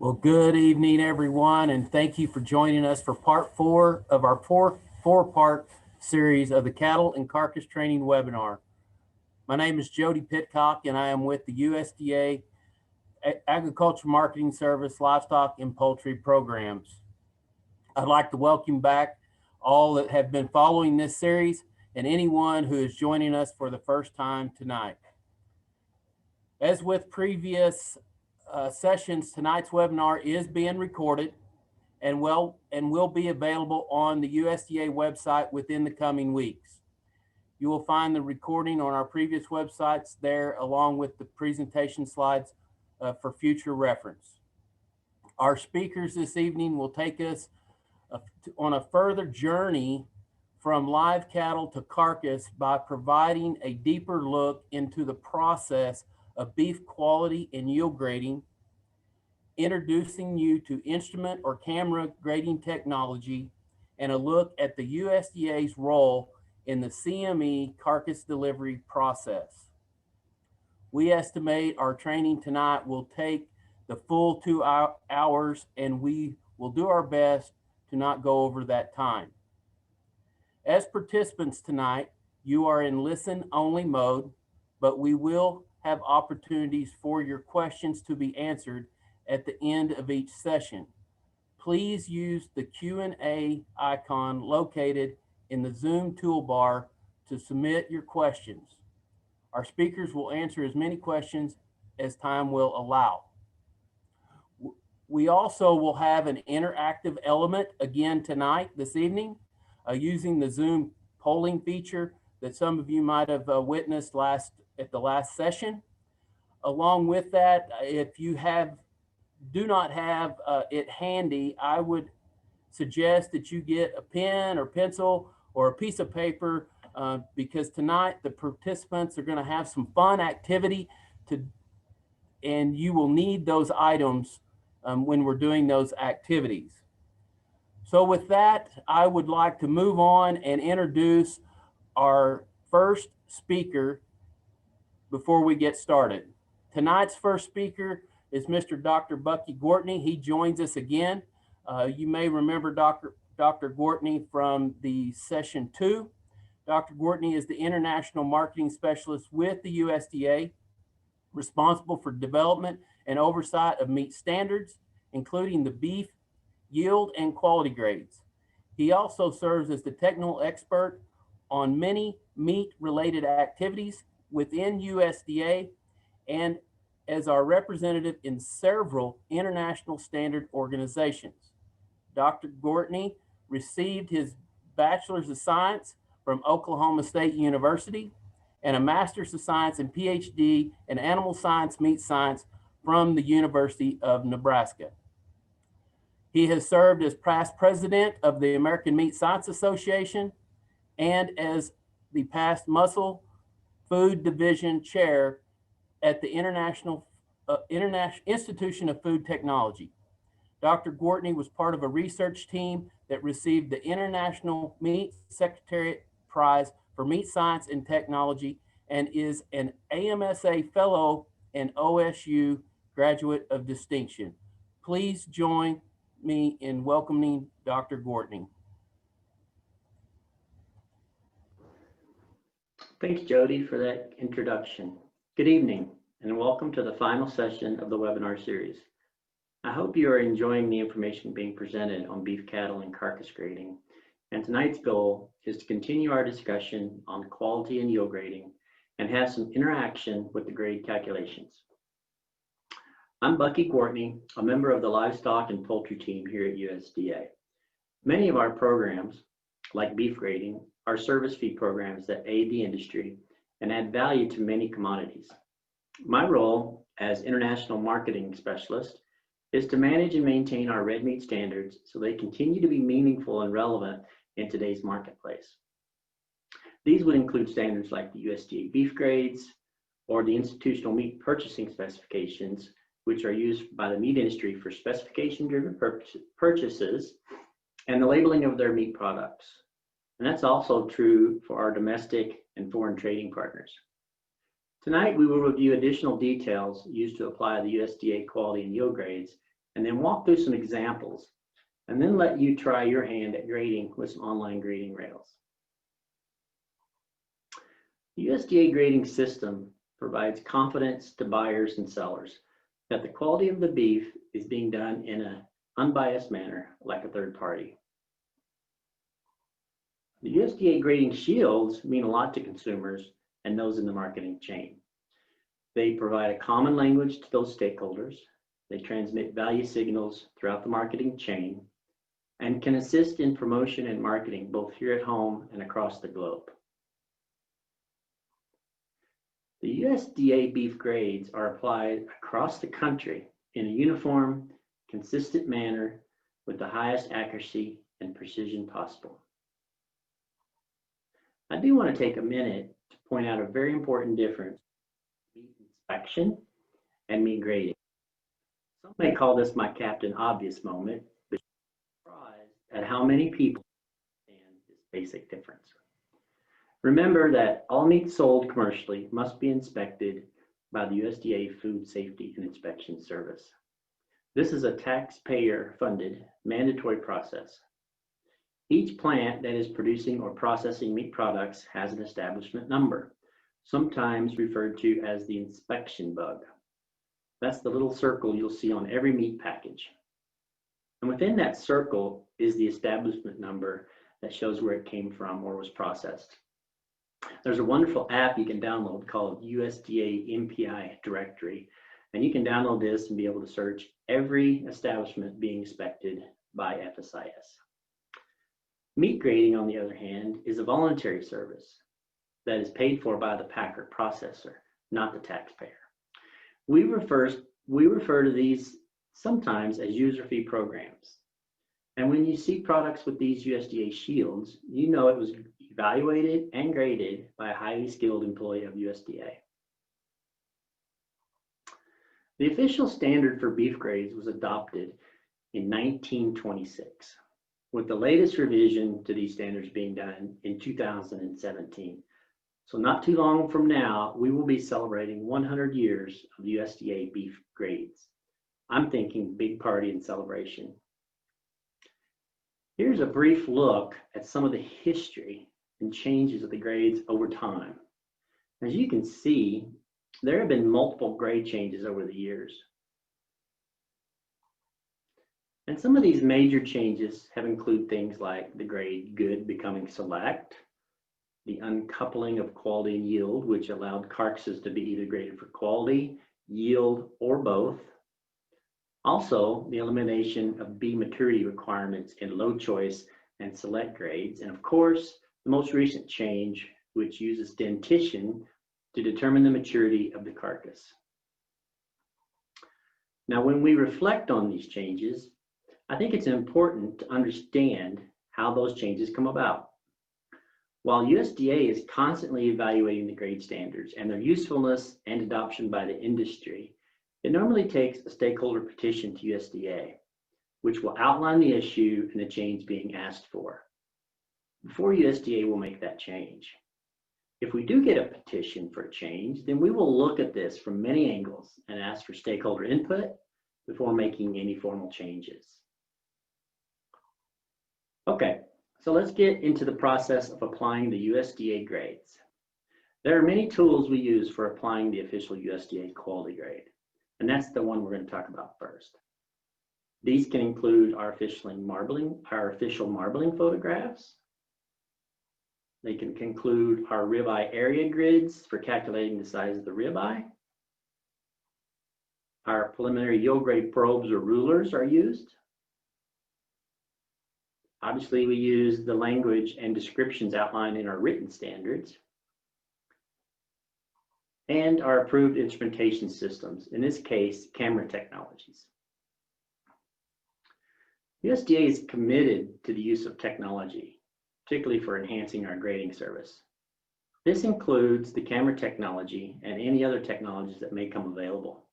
Well, good evening, everyone, and thank you for joining us for part 4 of our four-part series of the Cattle and Carcass Training webinar. My name is Jody Pitcock, and I am with the USDA Agriculture Marketing Service, Livestock and Poultry programs. I'd like to welcome back all that have been following this series and anyone who is joining us for the first time tonight. As with previous sessions, tonight's webinar is being recorded and will be available on the USDA website within the coming weeks. You will find the recording on our previous websites there, along with the presentation slides for future reference. Our speakers this evening will take us on a further journey from live cattle to carcass by providing a deeper look into the process of beef quality and yield grading, introducing you to instrument or camera grading technology, and a look at the USDA's role in the CME carcass delivery process. We estimate our training tonight will take the full 2 hours, and we will do our best to not go over that time. As participants tonight, you are in listen-only mode, but we will have opportunities for your questions to be answered at the end of each session. Please use the Q&A icon located in the Zoom toolbar to submit your questions. Our speakers will answer as many questions as time will allow. We also will have an interactive element again tonight, this evening, using the Zoom polling feature that some of you might have witnessed at the last session. Along with that, if you do not have it handy, I would suggest that you get a pen or pencil or a piece of paper because tonight the participants are going to have some fun activity and you will need those items when we're doing those activities. So with that, I would like to move on and introduce our first speaker before we get started. Tonight's first speaker is Mr. Dr. Bucky Gwartney. He joins us again. You may remember Dr. Gwartney from the session 2. Dr. Gwartney is the International Marketing Specialist with the USDA, responsible for development and oversight of meat standards, including the beef, yield, and quality grades. He also serves as the technical expert on many meat-related activities within USDA and as our representative in several international standard organizations. Dr. Gwartney received his Bachelor's of Science from Oklahoma State University and a Master's of Science and PhD in Animal Science, Meat Science from the University of Nebraska. He has served as past president of the American Meat Science Association and as the past Muscle Food Division chair at the International Institution of Food Technology. Dr. Gwartney was part of a research team that received the International Meat Secretariat Prize for Meat Science and Technology and is an AMSA Fellow and OSU Graduate of Distinction. Please join me in welcoming Dr. Gwartney. Thanks, Jody, for that introduction. Good evening, and welcome to the final session of the webinar series. I hope you are enjoying the information being presented on beef cattle and carcass grading. And tonight's goal is to continue our discussion on quality and yield grading and have some interaction with the grade calculations. I'm Bucky Gwartney, a member of the Livestock and Poultry team here at USDA. Many of our programs, like beef grading, are service fee programs that aid the industry and add value to many commodities. My role as International Marketing Specialist is to manage and maintain our red meat standards so they continue to be meaningful and relevant in today's marketplace. These would include standards like the USDA beef grades or the institutional meat purchasing specifications, which are used by the meat industry for specification-driven purchases and the labeling of their meat products. And that's also true for our domestic and foreign trading partners. Tonight, we will review additional details used to apply the USDA quality and yield grades and then walk through some examples, and then let you try your hand at grading with some online grading rails. The USDA grading system provides confidence to buyers and sellers that the quality of the beef is being done in an unbiased manner, like a third party. The USDA grading shields mean a lot to consumers and those in the marketing chain. They provide a common language to those stakeholders. They transmit value signals throughout the marketing chain and can assist in promotion and marketing both here at home and across the globe. The USDA beef grades are applied across the country in a uniform, consistent manner with the highest accuracy and precision possible. I do want to take a minute to point out a very important difference between meat inspection and meat grading. Some may call this my Captain Obvious moment, but I'm surprised at how many people understand this basic difference. Remember that all meat sold commercially must be inspected by the USDA Food Safety and Inspection Service. This is a taxpayer-funded, mandatory process. Each plant that is producing or processing meat products has an establishment number, sometimes referred to as the inspection bug. That's the little circle you'll see on every meat package. And within that circle is the establishment number that shows where it came from or was processed. There's a wonderful app you can download called USDA MPI Directory, and you can download this and be able to search every establishment being inspected by FSIS. Meat grading, on the other hand, is a voluntary service that is paid for by the packer processor, not the taxpayer. We refer to these sometimes as user fee programs. And when you see products with these USDA shields, you know it was evaluated and graded by a highly skilled employee of USDA. The official standard for beef grades was adopted in 1926. with the latest revision to these standards being done in 2017. So not too long from now, we will be celebrating 100 years of USDA beef grades. I'm thinking big party and celebration. Here's a brief look at some of the history and changes of the grades over time. As you can see, there have been multiple grade changes over the years. And some of these major changes have included things like the grade good becoming select, the uncoupling of quality and yield, which allowed carcasses to be either graded for quality, yield, or both. Also, the elimination of B maturity requirements in low choice and select grades. And of course, the most recent change, which uses dentition to determine the maturity of the carcass. Now, when we reflect on these changes, I think it's important to understand how those changes come about. While USDA is constantly evaluating the grade standards and their usefulness and adoption by the industry, it normally takes a stakeholder petition to USDA, which will outline the issue and the change being asked for, before USDA will make that change. If we do get a petition for a change, then we will look at this from many angles and ask for stakeholder input before making any formal changes. Okay, so let's get into the process of applying the USDA grades. There are many tools we use for applying the official USDA quality grade, and that's the one we're going to talk about first. These can include our official marbling photographs. They can include our ribeye area grids for calculating the size of the ribeye. Our preliminary yield grade probes or rulers are used. Obviously, we use the language and descriptions outlined in our written standards and our approved instrumentation systems, in this case, camera technologies. USDA is committed to the use of technology, particularly for enhancing our grading service. This includes the camera technology and any other technologies that may come available.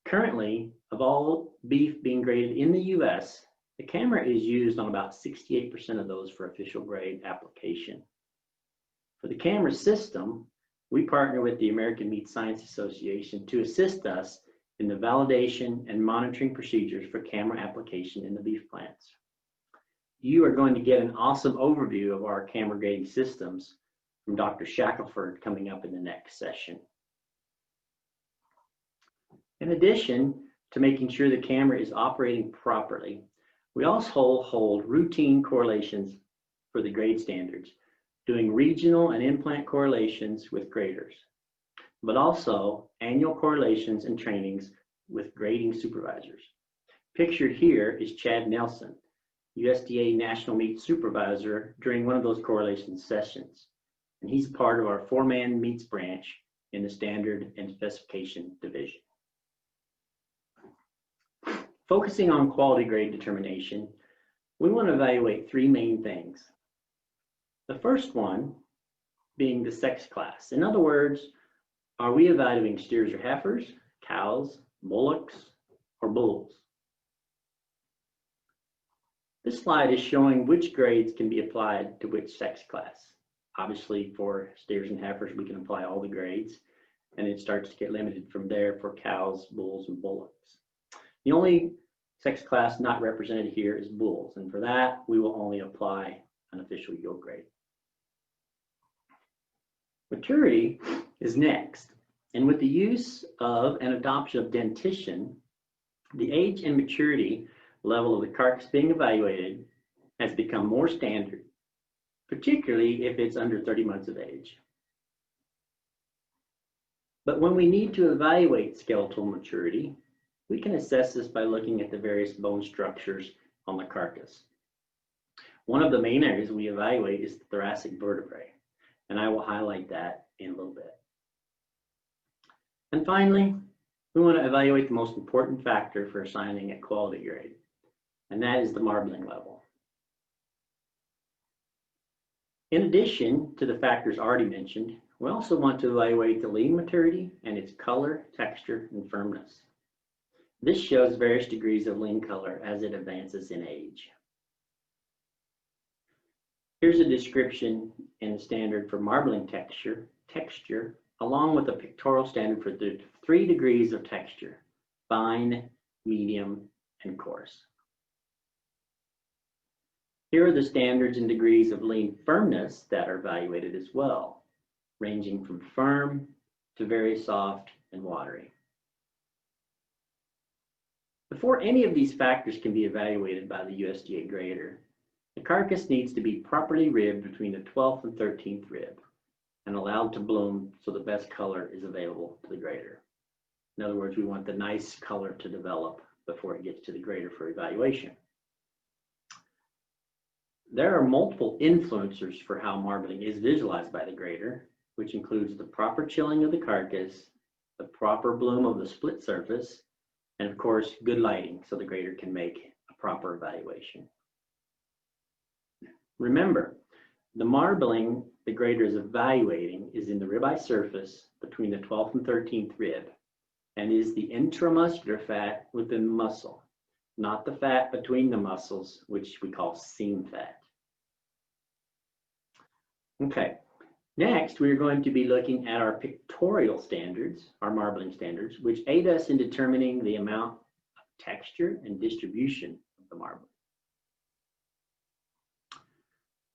Currently, of all beef being graded in the US, the camera is used on about 68% of those for official grade application. For the camera system, we partner with the American Meat Science Association to assist us in the validation and monitoring procedures for camera application in the beef plants. You are going to get an awesome overview of our camera grading systems from Dr. Shackelford coming up in the next session. In addition to making sure the camera is operating properly, we also hold routine correlations for the grade standards, doing regional and implant correlations with graders, but also annual correlations and trainings with grading supervisors. Pictured here is Chad Nelson, USDA National Meat Supervisor during one of those correlation sessions. And he's part of our 4-man meats branch in the Standard and Specification Division. Focusing on quality grade determination, we want to evaluate 3 main things. The first one being the sex class. In other words, are we evaluating steers or heifers, cows, bullocks, or bulls? This slide is showing which grades can be applied to which sex class. Obviously, for steers and heifers, we can apply all the grades, and it starts to get limited from there for cows, bulls, and bullocks. The only sex class not represented here is bulls, and for that, we will only apply an official yield grade. Maturity is next, and with the use of and adoption of dentition, the age and maturity level of the carcass being evaluated has become more standard, particularly if it's under 30 months of age. But when we need to evaluate skeletal maturity, we can assess this by looking at the various bone structures on the carcass. One of the main areas we evaluate is the thoracic vertebrae, and I will highlight that in a little bit. And finally, we want to evaluate the most important factor for assigning a quality grade, and that is the marbling level. In addition to the factors already mentioned, we also want to evaluate the lean maturity and its color, texture, and firmness. This shows various degrees of lean color as it advances in age. Here's a description in the standard for marbling texture, along with a pictorial standard for the 3 degrees of texture: fine, medium, and coarse. Here are the standards and degrees of lean firmness that are evaluated as well, ranging from firm to very soft and watery. Before any of these factors can be evaluated by the USDA grader, the carcass needs to be properly ribbed between the 12th and 13th rib and allowed to bloom so the best color is available to the grader. In other words, we want the nice color to develop before it gets to the grader for evaluation. There are multiple influencers for how marbling is visualized by the grader, which includes the proper chilling of the carcass, the proper bloom of the split surface, and of course, good lighting so the grader can make a proper evaluation. Remember, the marbling the grader is evaluating is in the ribeye surface between the 12th and 13th rib and is the intramuscular fat within the muscle, not the fat between the muscles, which we call seam fat. Okay, next we are going to be looking at our pictorial standards, our marbling standards, which aid us in determining the amount of texture and distribution of the marbling.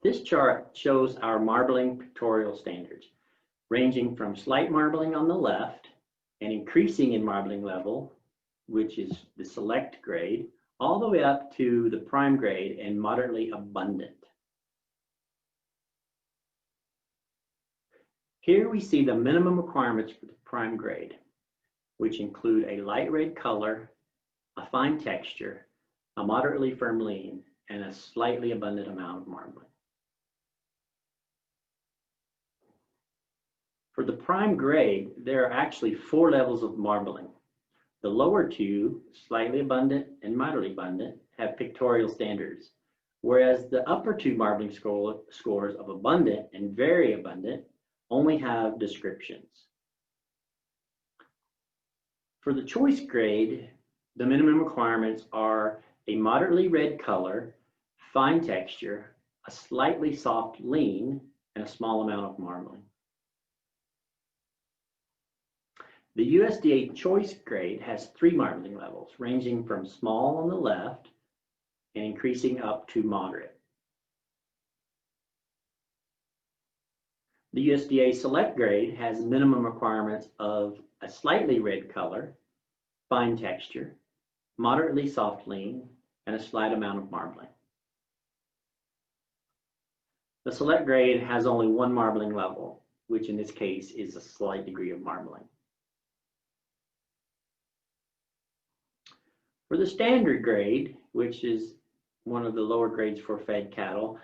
This chart shows our marbling pictorial standards, ranging from slight marbling on the left and increasing in marbling level, which is the select grade, all the way up to the prime grade and moderately abundant. Here we see the minimum requirements for the prime grade, which include a light red color, a fine texture, a moderately firm lean, and a slightly abundant amount of marbling. For the prime grade, there are actually 4 levels of marbling. The lower 2, slightly abundant and moderately abundant, have pictorial standards, whereas the upper 2 marbling scores of abundant and very abundant only have descriptions. For the choice grade, the minimum requirements are a moderately red color, fine texture, a slightly soft lean, and a small amount of marbling. The USDA choice grade has 3 marbling levels, ranging from small on the left and increasing up to moderate. The USDA select grade has minimum requirements of a slightly red color, fine texture, moderately soft lean, and a slight amount of marbling. The select grade has only 1 marbling level, which in this case is a slight degree of marbling. For the standard grade, which is one of the lower grades for fed cattle,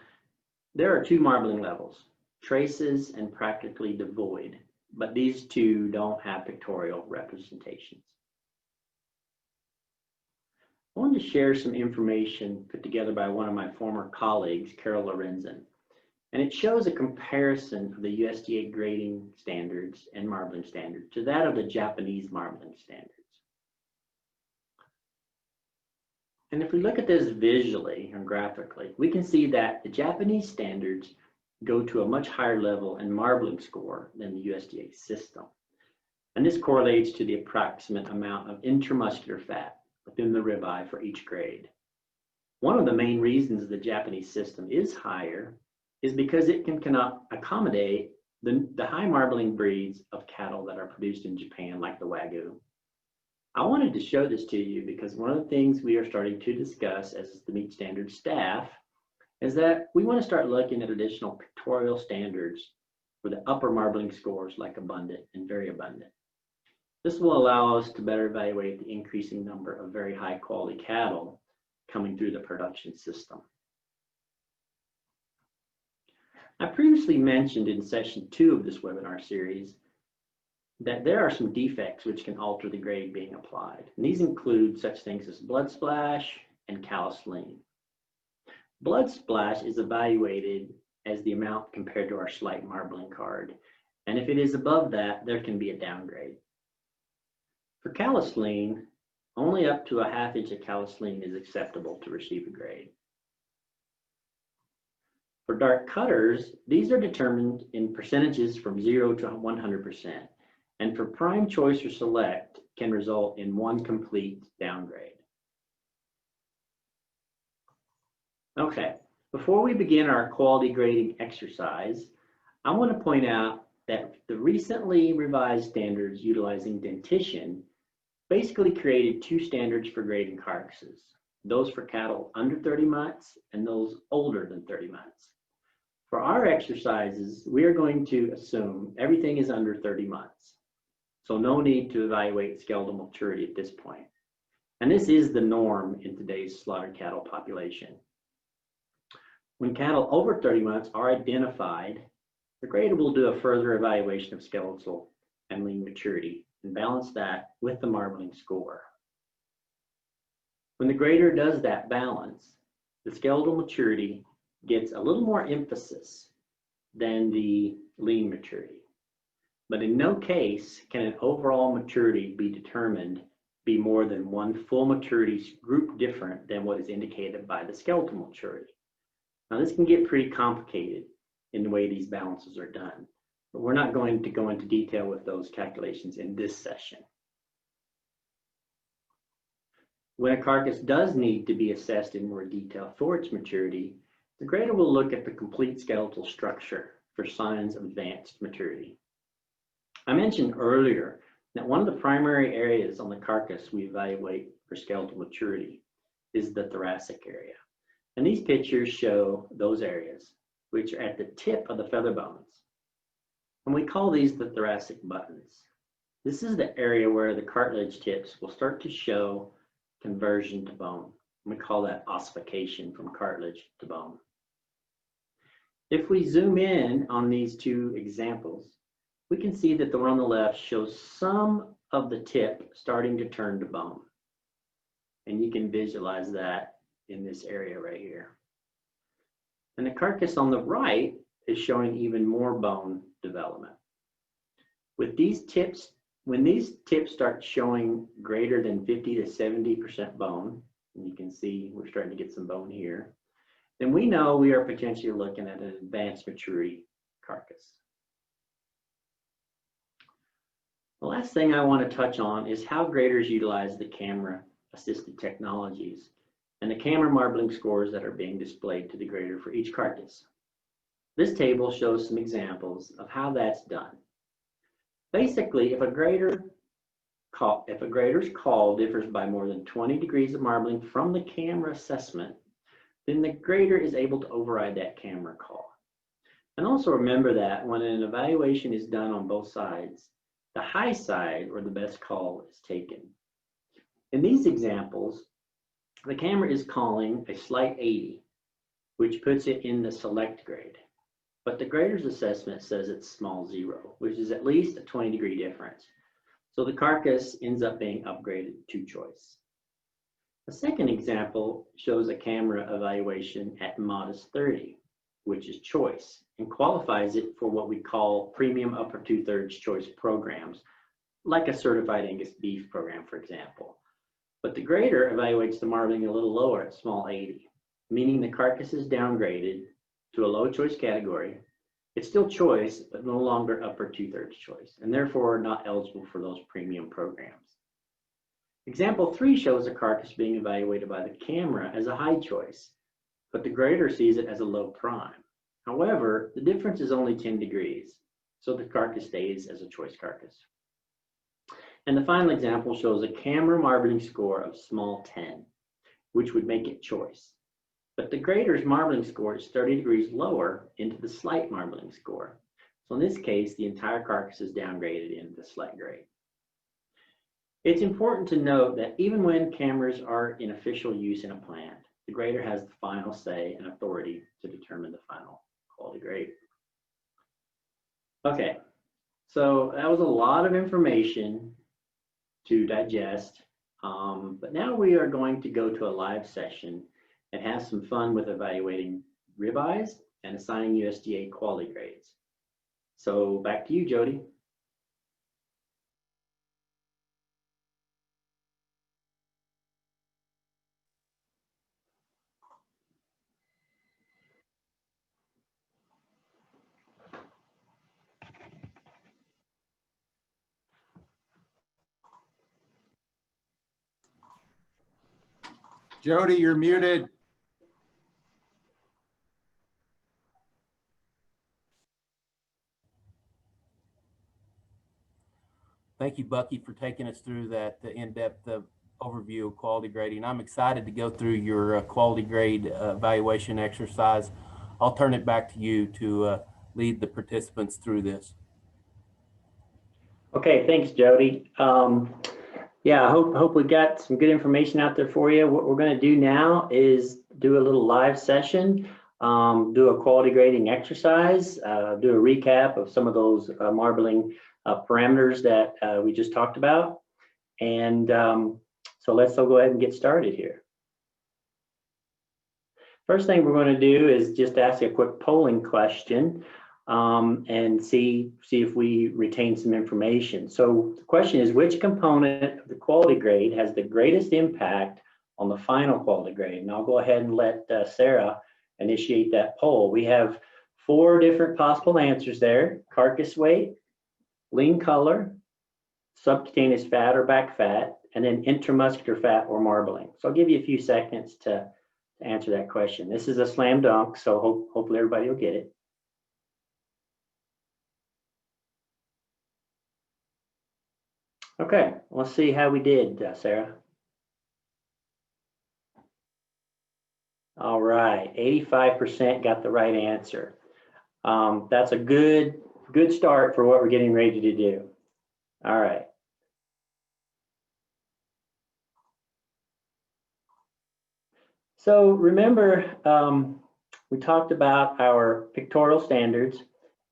there are 2 marbling levels, traces and practically devoid, but these 2 don't have pictorial representations. I wanted to share some information put together by one of my former colleagues, Carol Lorenzen, and it shows a comparison of the USDA grading standards and marbling standard to that of the Japanese marbling standards. And if we look at this visually and graphically, we can see that the Japanese standards go to a much higher level in marbling score than the USDA system. And this correlates to the approximate amount of intramuscular fat within the ribeye for each grade. One of the main reasons the Japanese system is higher is because it can accommodate the high marbling breeds of cattle that are produced in Japan, like the Wagyu. I wanted to show this to you because one of the things we are starting to discuss as the meat standard staff is that we want to start looking at additional pictorial standards for the upper marbling scores like abundant and very abundant. This will allow us to better evaluate the increasing number of very high quality cattle coming through the production system. I previously mentioned in session 2 of this webinar series that there are some defects which can alter the grade being applied. And these include such things as blood splash and callus lean. Blood splash is evaluated as the amount compared to our slight marbling card. And if it is above that, there can be a downgrade. For callus lean, only up to a ½ inch of callus lean is acceptable to receive a grade. For dark cutters, these are determined in percentages from 0 to 100%. And for prime choice or select can result in 1 complete downgrade. Okay, before we begin our quality grading exercise, I want to point out that the recently revised standards utilizing dentition basically created 2 standards for grading carcasses, those for cattle under 30 months and those older than 30 months. For our exercises, we are going to assume everything is under 30 months. So no need to evaluate skeletal maturity at this point. And this is the norm in today's slaughtered cattle population. When cattle over 30 months are identified, the grader will do a further evaluation of skeletal and lean maturity and balance that with the marbling score. When the grader does that balance, the skeletal maturity gets a little more emphasis than the lean maturity. But in no case can an overall maturity be determined be more than 1 full maturity group different than what is indicated by the skeletal maturity. Now this can get pretty complicated in the way these balances are done, but we're not going to go into detail with those calculations in this session. When a carcass does need to be assessed in more detail for its maturity, the grader will look at the complete skeletal structure for signs of advanced maturity. I mentioned earlier that one of the primary areas on the carcass we evaluate for skeletal maturity is the thoracic area. And these pictures show those areas, which are at the tip of the feather bones. And we call these the thoracic buttons. This is the area where the cartilage tips will start to show conversion to bone. We call that ossification from cartilage to bone. If we zoom in on these 2 examples, we can see that the one on the left shows some of the tip starting to turn to bone. And you can visualize that in this area right here. And the carcass on the right is showing even more bone development. With these tips, when these tips start showing greater than 50 to 70% bone, and you can see we're starting to get some bone here, then we know we are potentially looking at an advanced maturity carcass. The last thing I want to touch on is how graders utilize the camera-assisted technologies and the camera marbling scores that are being displayed to the grader for each carcass. This table shows some examples of how that's done. Basically, if a grader's call differs by more than 20 degrees of marbling from the camera assessment, then the grader is able to override that camera call. And also remember that when an evaluation is done on both sides, the high side or the best call is taken. In these examples, the camera is calling a slight 80, which puts it in the select grade. But the grader's assessment says it's small 0, which is at least a 20-degree difference. So the carcass ends up being upgraded to choice. The second example shows a camera evaluation at modest 30, which is choice, and qualifies it for what we call premium upper 2/3 choice programs, like a certified Angus beef program, for example. But the grader evaluates the marbling a little lower at small 80, meaning the carcass is downgraded to a low choice category. It's still choice, but no longer upper 2/3 choice, and therefore not eligible for those premium programs. Example 3 shows a carcass being evaluated by the camera as a high choice, but the grader sees it as a low prime. However, the difference is only 10 degrees, so the carcass stays as a choice carcass. And the final example shows a camera marbling score of small 10, which would make it choice. But the grader's marbling score is 30 degrees lower into the slight marbling score. So in this case, the entire carcass is downgraded into the select grade. It's important to note that even when cameras are in official use in a plant, the grader has the final say and authority to determine the final quality grade. Okay, so that was a lot of information to digest, but now we are going to go to a live session and have some fun with evaluating ribeyes and assigning USDA quality grades. So back to you, Jody. Jody, you're muted. Thank you, Bucky, for taking us through that in-depth overview of quality grading. I'm excited to go through your quality grade evaluation exercise. I'll turn it back to you to lead the participants through this. Okay, thanks, Jody. Yeah, I hope we got some good information out there for you. What we're going to do now is do a little live session, do a quality grading exercise, do a recap of some of those marbling parameters that we just talked about. And so let's go ahead and get started here. First thing we're going to do is just ask a quick polling question and see if we retain some information. So the question is, which component of the quality grade has the greatest impact on the final quality grade? And I'll go ahead and let Sarah initiate that poll. We have 4 different possible answers there: carcass weight, lean color, subcutaneous fat or back fat, and then intramuscular fat or marbling. So I'll give you a few seconds to answer that question. This is a slam dunk, so hopefully everybody will get it. Okay, let's see how we did, Sarah. All right, 85% got the right answer. That's a good start for what we're getting ready to do. All right. So remember, we talked about our pictorial standards,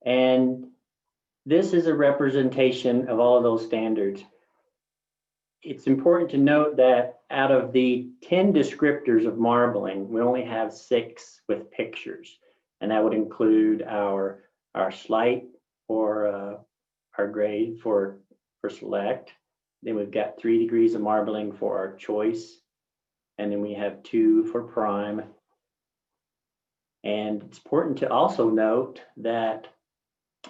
and this is a representation of all of those standards. It's important to note that out of the 10 descriptors of marbling, we only have 6 with pictures, and that would include our slight or our grade for select. Then we've got 3 degrees of marbling for our choice, and then we have 2 for prime. And it's important to also note that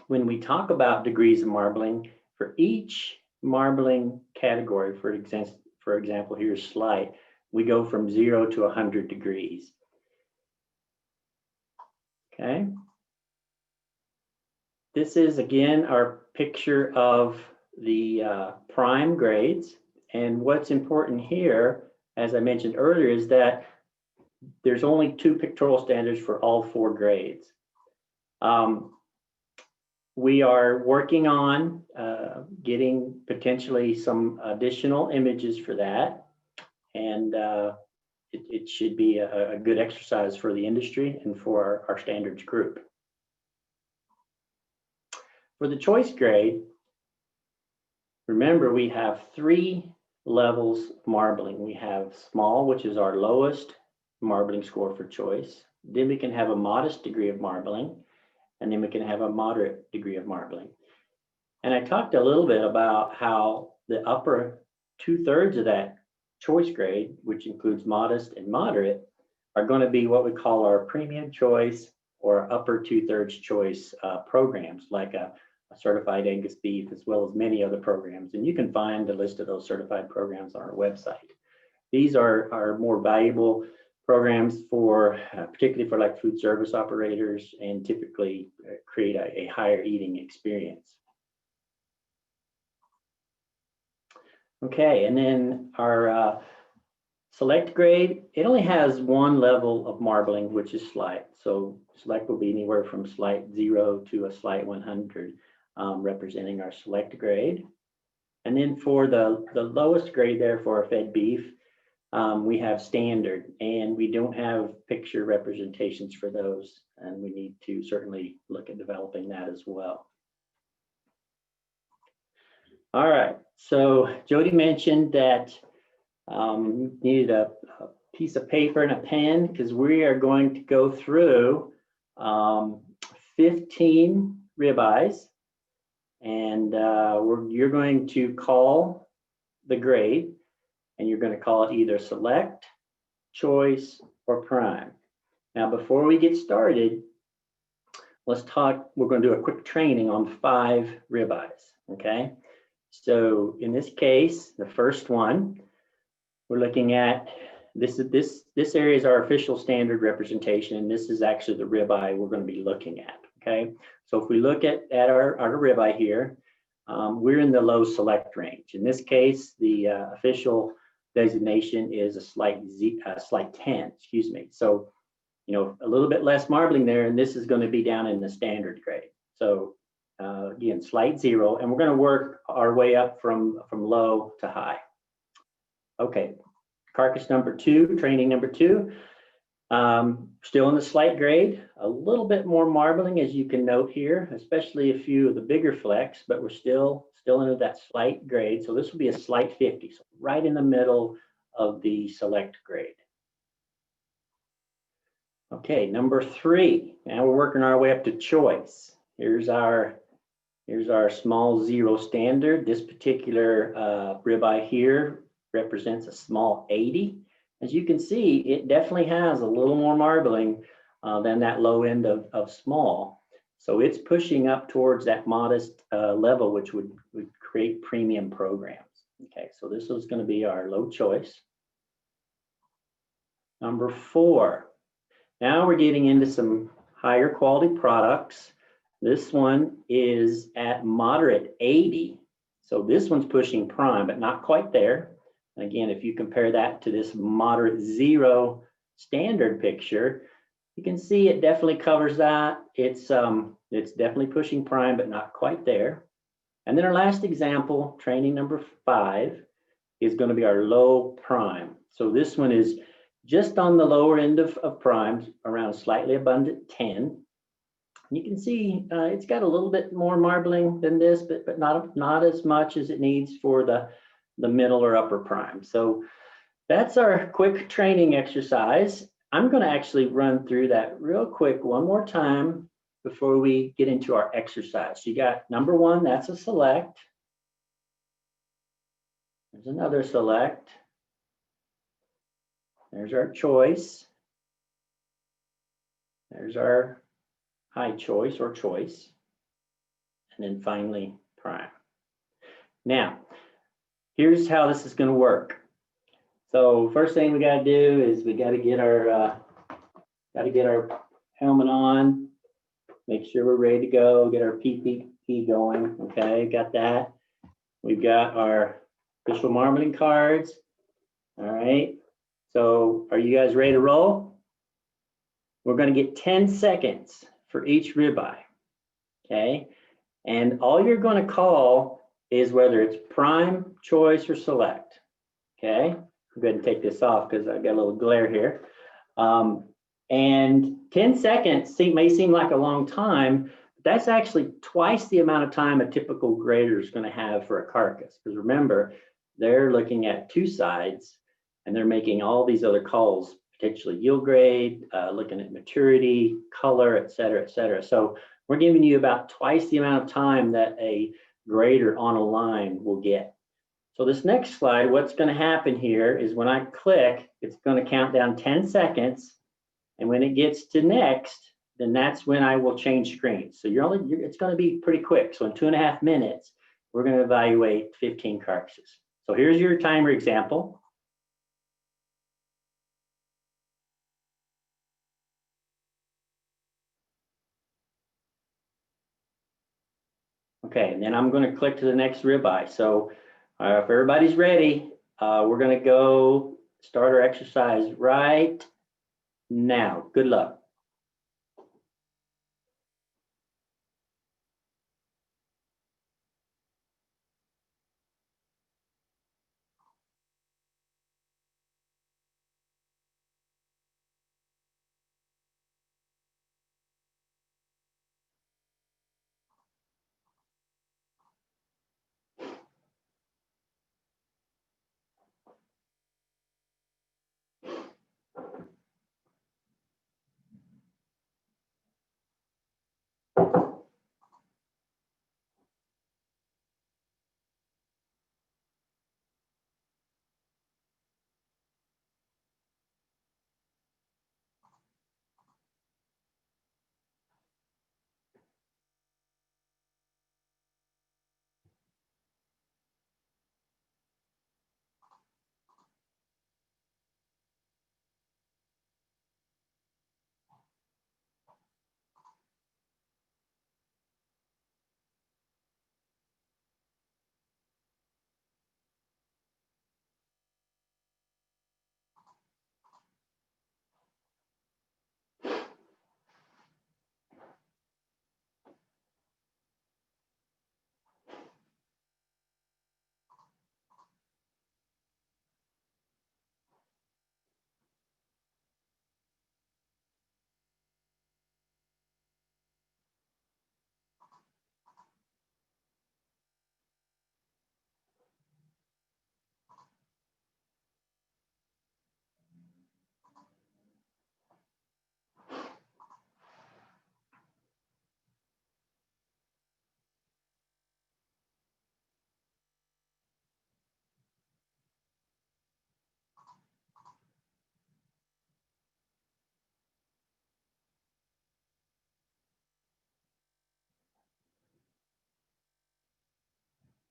when we talk about degrees of marbling, for each marbling category, for example, here's slight, we go from 0 to 100 degrees. Okay. This is, again, our picture of the prime grades. And what's important here, as I mentioned earlier, is that there's only 2 pictorial standards for all 4 grades. We are working on getting potentially some additional images for that. And it should be a good exercise for the industry and for our standards group. For the choice grade, remember we have 3 levels of marbling. We have small, which is our lowest marbling score for choice. Then we can have a modest degree of marbling, and then we can have a moderate degree of marbling. And I talked a little bit about how the upper 2/3 of that choice grade, which includes modest and moderate, are going to be what we call our premium choice or upper 2/3 choice programs, like a certified Angus beef, as well as many other programs. And you can find a list of those certified programs on our website. These are more valuable programs for, particularly for like food service operators, and typically create a higher eating experience. Okay, and then our select grade, it only has 1 level of marbling, which is slight. So select will be anywhere from slight 0 to a slight 100, representing our select grade. And then for the lowest grade there for our fed beef, we have standard, and we don't have picture representations for those, and we need to certainly look at developing that as well. All right, so Jody mentioned that needed a piece of paper and a pen, because we are going to go through 15 ribeyes, and you're going to call the grade, and you're going to call it either select, choice, or prime. Now, before we get started, let's talk, we're going to do a quick training on 5 ribeyes, okay? So in this case, the first one, we're looking at, this area is our official standard representation, and this is actually the ribeye we're going to be looking at, okay? So if we look at our ribeye here, we're in the low select range. In this case, the official designation is a slight 10, excuse me. So, you know, a little bit less marbling there, and this is going to be down in the standard grade. So again, slight 0, and we're going to work our way up from low to high. Okay, carcass number 2, training number 2, still in the slight grade, a little bit more marbling, as you can note here, especially a few of the bigger flecks, but we're still into that slight grade. So this will be a slight 50, so right in the middle of the select grade. Okay, number 3, now we're working our way up to choice. Here's our small 0 standard. This particular ribeye here represents a small 80. As you can see, it definitely has a little more marbling than that low end of small. So it's pushing up towards that modest level, which would create premium programs. Okay, so this is going to be our low choice. Number 4, now we're getting into some higher quality products. This one is at moderate 80. So this one's pushing prime, but not quite there. And again, if you compare that to this moderate 0 standard picture, you can see it definitely covers that. It's definitely pushing prime, but not quite there. And then our last example, training number 5, is going to be our low prime. So this one is just on the lower end of primes, around slightly abundant 10. You can see it's got a little bit more marbling than this, but not as much as it needs for the middle or upper prime. So that's our quick training exercise. I'm going to actually run through that real quick one more time before we get into our exercise. You got number 1, that's a select. There's another select. There's our choice. There's our high choice or choice. And then finally, prime. Now, here's how this is going to work. So first thing we got to do is we got to get our helmet on, make sure we're ready to go, get our PPE going. Okay, got that. We've got our official marketing cards. All right. So are you guys ready to roll? We're going to get 10 seconds for each ribeye. Okay. And all you're going to call is whether it's prime, choice, or select. Okay. I'm going to take this off because I've got a little glare here. And 10 seconds may seem like a long time, but that's actually twice the amount of time a typical grader is going to have for a carcass. Because remember, they're looking at two sides and they're making all these other calls, potentially yield grade, looking at maturity, color, et cetera, et cetera. So we're giving you about twice the amount of time that a grader on a line will get. So this next slide, what's going to happen here is when I click, it's going to count down 10 seconds. And when it gets to next, then that's when I will change screens. So it's going to be pretty quick. So in 2.5 minutes, we're going to evaluate 15 carcasses. So here's your timer example. Okay, and then I'm going to click to the next ribeye. So if everybody's ready, we're going to go start our exercise right now. Good luck.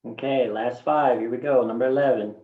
Okay, last 5. Here we go. Number 11.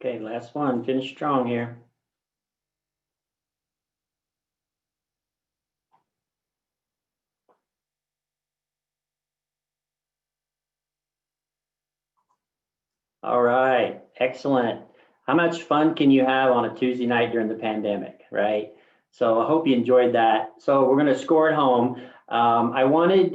Okay, last one. Finish strong here. All right, excellent. How much fun can you have on a Tuesday night during the pandemic, right? So I hope you enjoyed that. So we're going to score at home. I wanted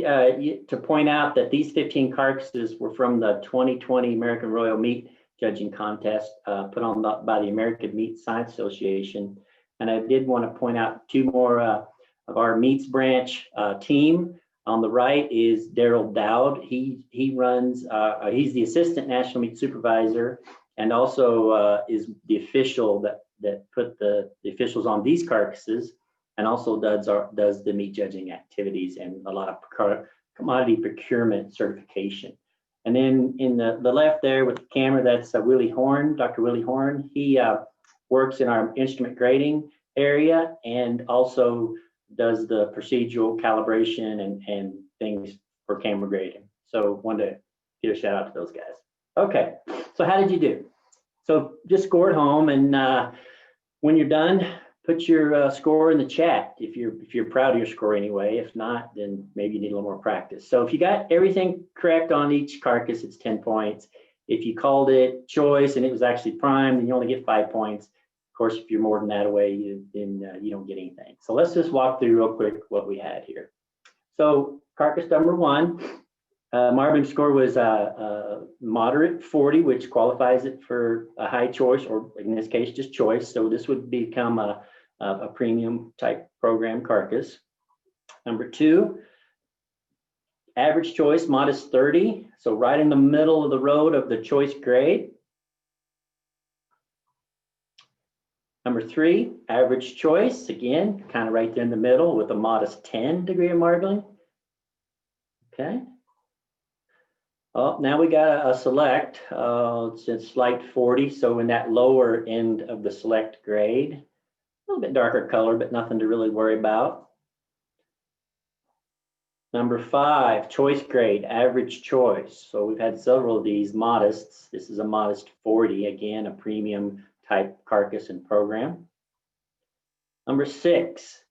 to point out that these 15 carcasses were from the 2020 American Royal Meat judging contest put on by the American Meat Science Association. And I did want to point out two more of our meats branch team. On the right is Daryl Dowd. He runs, he's the Assistant National Meat Supervisor and also is the official that put the officials on these carcasses, and also does the meat judging activities and a lot of commodity procurement certification. And then in the left there with the camera, that's Willie Horn, Dr. Willie Horn. He works in our instrument grading area and also does the procedural calibration and things for camera grading. So wanted to give a shout out to those guys. Okay, so how did you do? So just score at home, and when you're done, put your score in the chat if you're proud of your score anyway. If not, then maybe you need a little more practice. So if you got everything correct on each carcass, it's 10 points. If you called it choice and it was actually prime, then you only get 5 points. Of course, if you're more than that away, then you don't get anything. So let's just walk through real quick what we had here. So carcass number 1, marbling score was moderate 40, which qualifies it for a high choice, or in this case, just choice. So this would become a premium type program carcass. Number 2, average choice, modest 30. So right in the middle of the road of the choice grade. Number 3, average choice, again, kind of right there in the middle with a modest 10 degree of marbling. Okay. Oh, now we got a select, it's a slight 40, so in that lower end of the select grade. A little bit darker color, but nothing to really worry about. Number 5, choice grade, average choice. So we've had several of these modists. This is a modest 40, again, a premium type carcass and program. Number 6,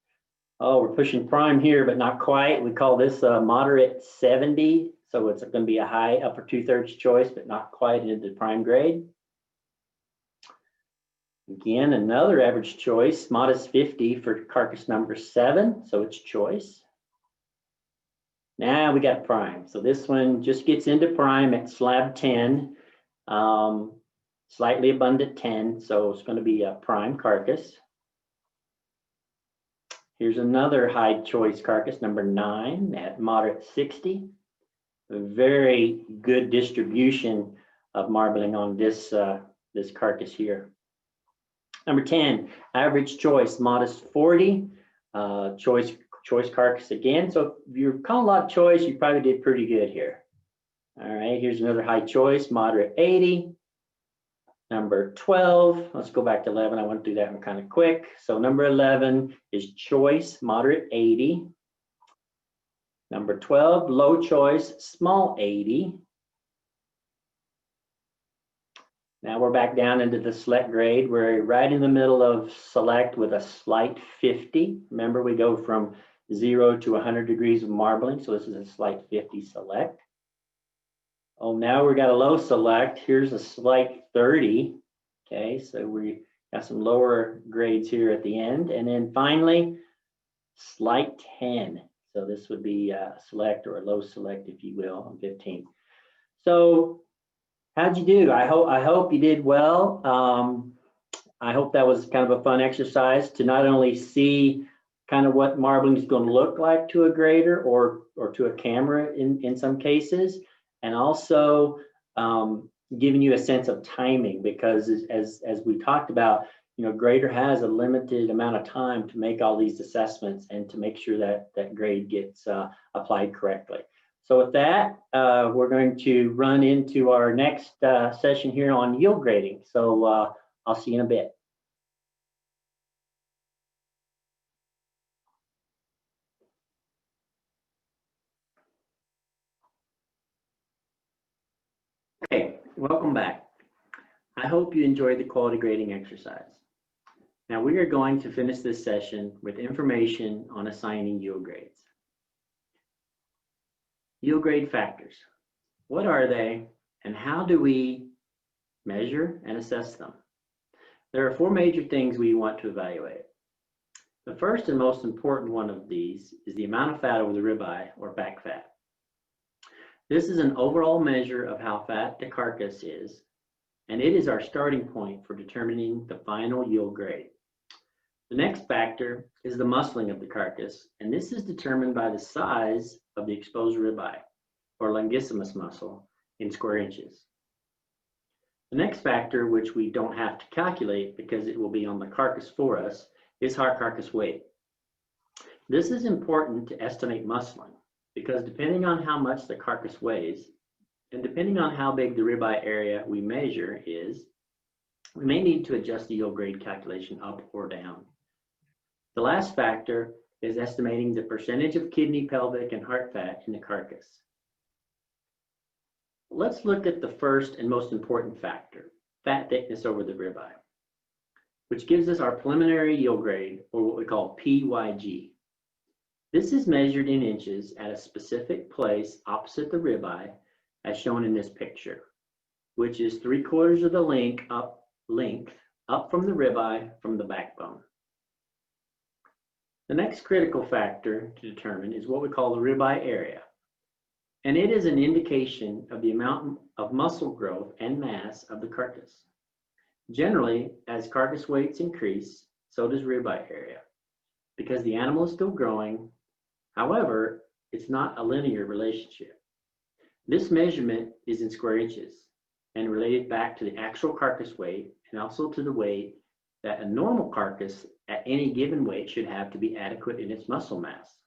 oh, we're pushing prime here, but not quite. We call this a moderate 70. So it's going to be a high upper 2/3 choice, but not quite into the prime grade. Again, another average choice, modest 50 for carcass number 7. So it's choice. Now we got prime. So this one just gets into prime at slab 10. Slightly abundant 10, so it's going to be a prime carcass. Here's another high choice carcass, number 9, at moderate 60. A very good distribution of marbling on this this carcass here. Number 10, average choice, modest 40. Choice carcass again. So if you're calling a lot of choice, you probably did pretty good here. All right, here's another high choice, moderate 80. Number 12, let's go back to 11. I want to do that one kind of quick. So number 11 is choice, moderate 80. Number 12, low choice, small 80. Now we're back down into the select grade. We're right in the middle of select with a slight 50. Remember, we go from 0 to 100 degrees of marbling. So this is a slight 50 select. Oh, now we got a low select. Here's a slight 30. Okay, so we got some lower grades here at the end. And then finally, slight 10. So this would be a select or a low select, if you will, on 15. So how'd you do? I hope you did well. I hope that was kind of a fun exercise to not only see kind of what marbling is going to look like to a grader or to a camera in some cases, and also giving you a sense of timing, because as we talked about, grader has a limited amount of time to make all these assessments and to make sure that that grade gets applied correctly. So with that, we're going to run into our next session here on yield grading. So I'll see you in a bit. Okay, welcome back. I hope you enjoyed the quality grading exercise. Now we are going to finish this session with information on assigning yield grades. Yield grade factors. What are they and how do we measure and assess them? There are 4 major things we want to evaluate. The first and most important one of these is the amount of fat over the ribeye, or back fat. This is an overall measure of how fat the carcass is, and it is our starting point for determining the final yield grade. The next factor is the muscling of the carcass, and this is determined by the size of the exposed ribeye, or longissimus muscle, in square inches. The next factor, which we don't have to calculate because it will be on the carcass for us, is heart carcass weight. This is important to estimate muscling because depending on how much the carcass weighs, and depending on how big the ribeye area we measure is, we may need to adjust the yield grade calculation up or down. The last factor is estimating the percentage of kidney, pelvic, and heart fat in the carcass. Let's look at the first and most important factor, fat thickness over the ribeye, which gives us our preliminary yield grade, or what we call PYG. This is measured in inches at a specific place opposite the ribeye, as shown in this picture, which is 3/4 of the length up from the ribeye from the backbone. The next critical factor to determine is what we call the ribeye area, and it is an indication of the amount of muscle growth and mass of the carcass. Generally, as carcass weights increase, so does ribeye area, because the animal is still growing. However, it's not a linear relationship. This measurement is in square inches and related back to the actual carcass weight and also to the weight that a normal carcass at any given weight should have to be adequate in its muscle mass.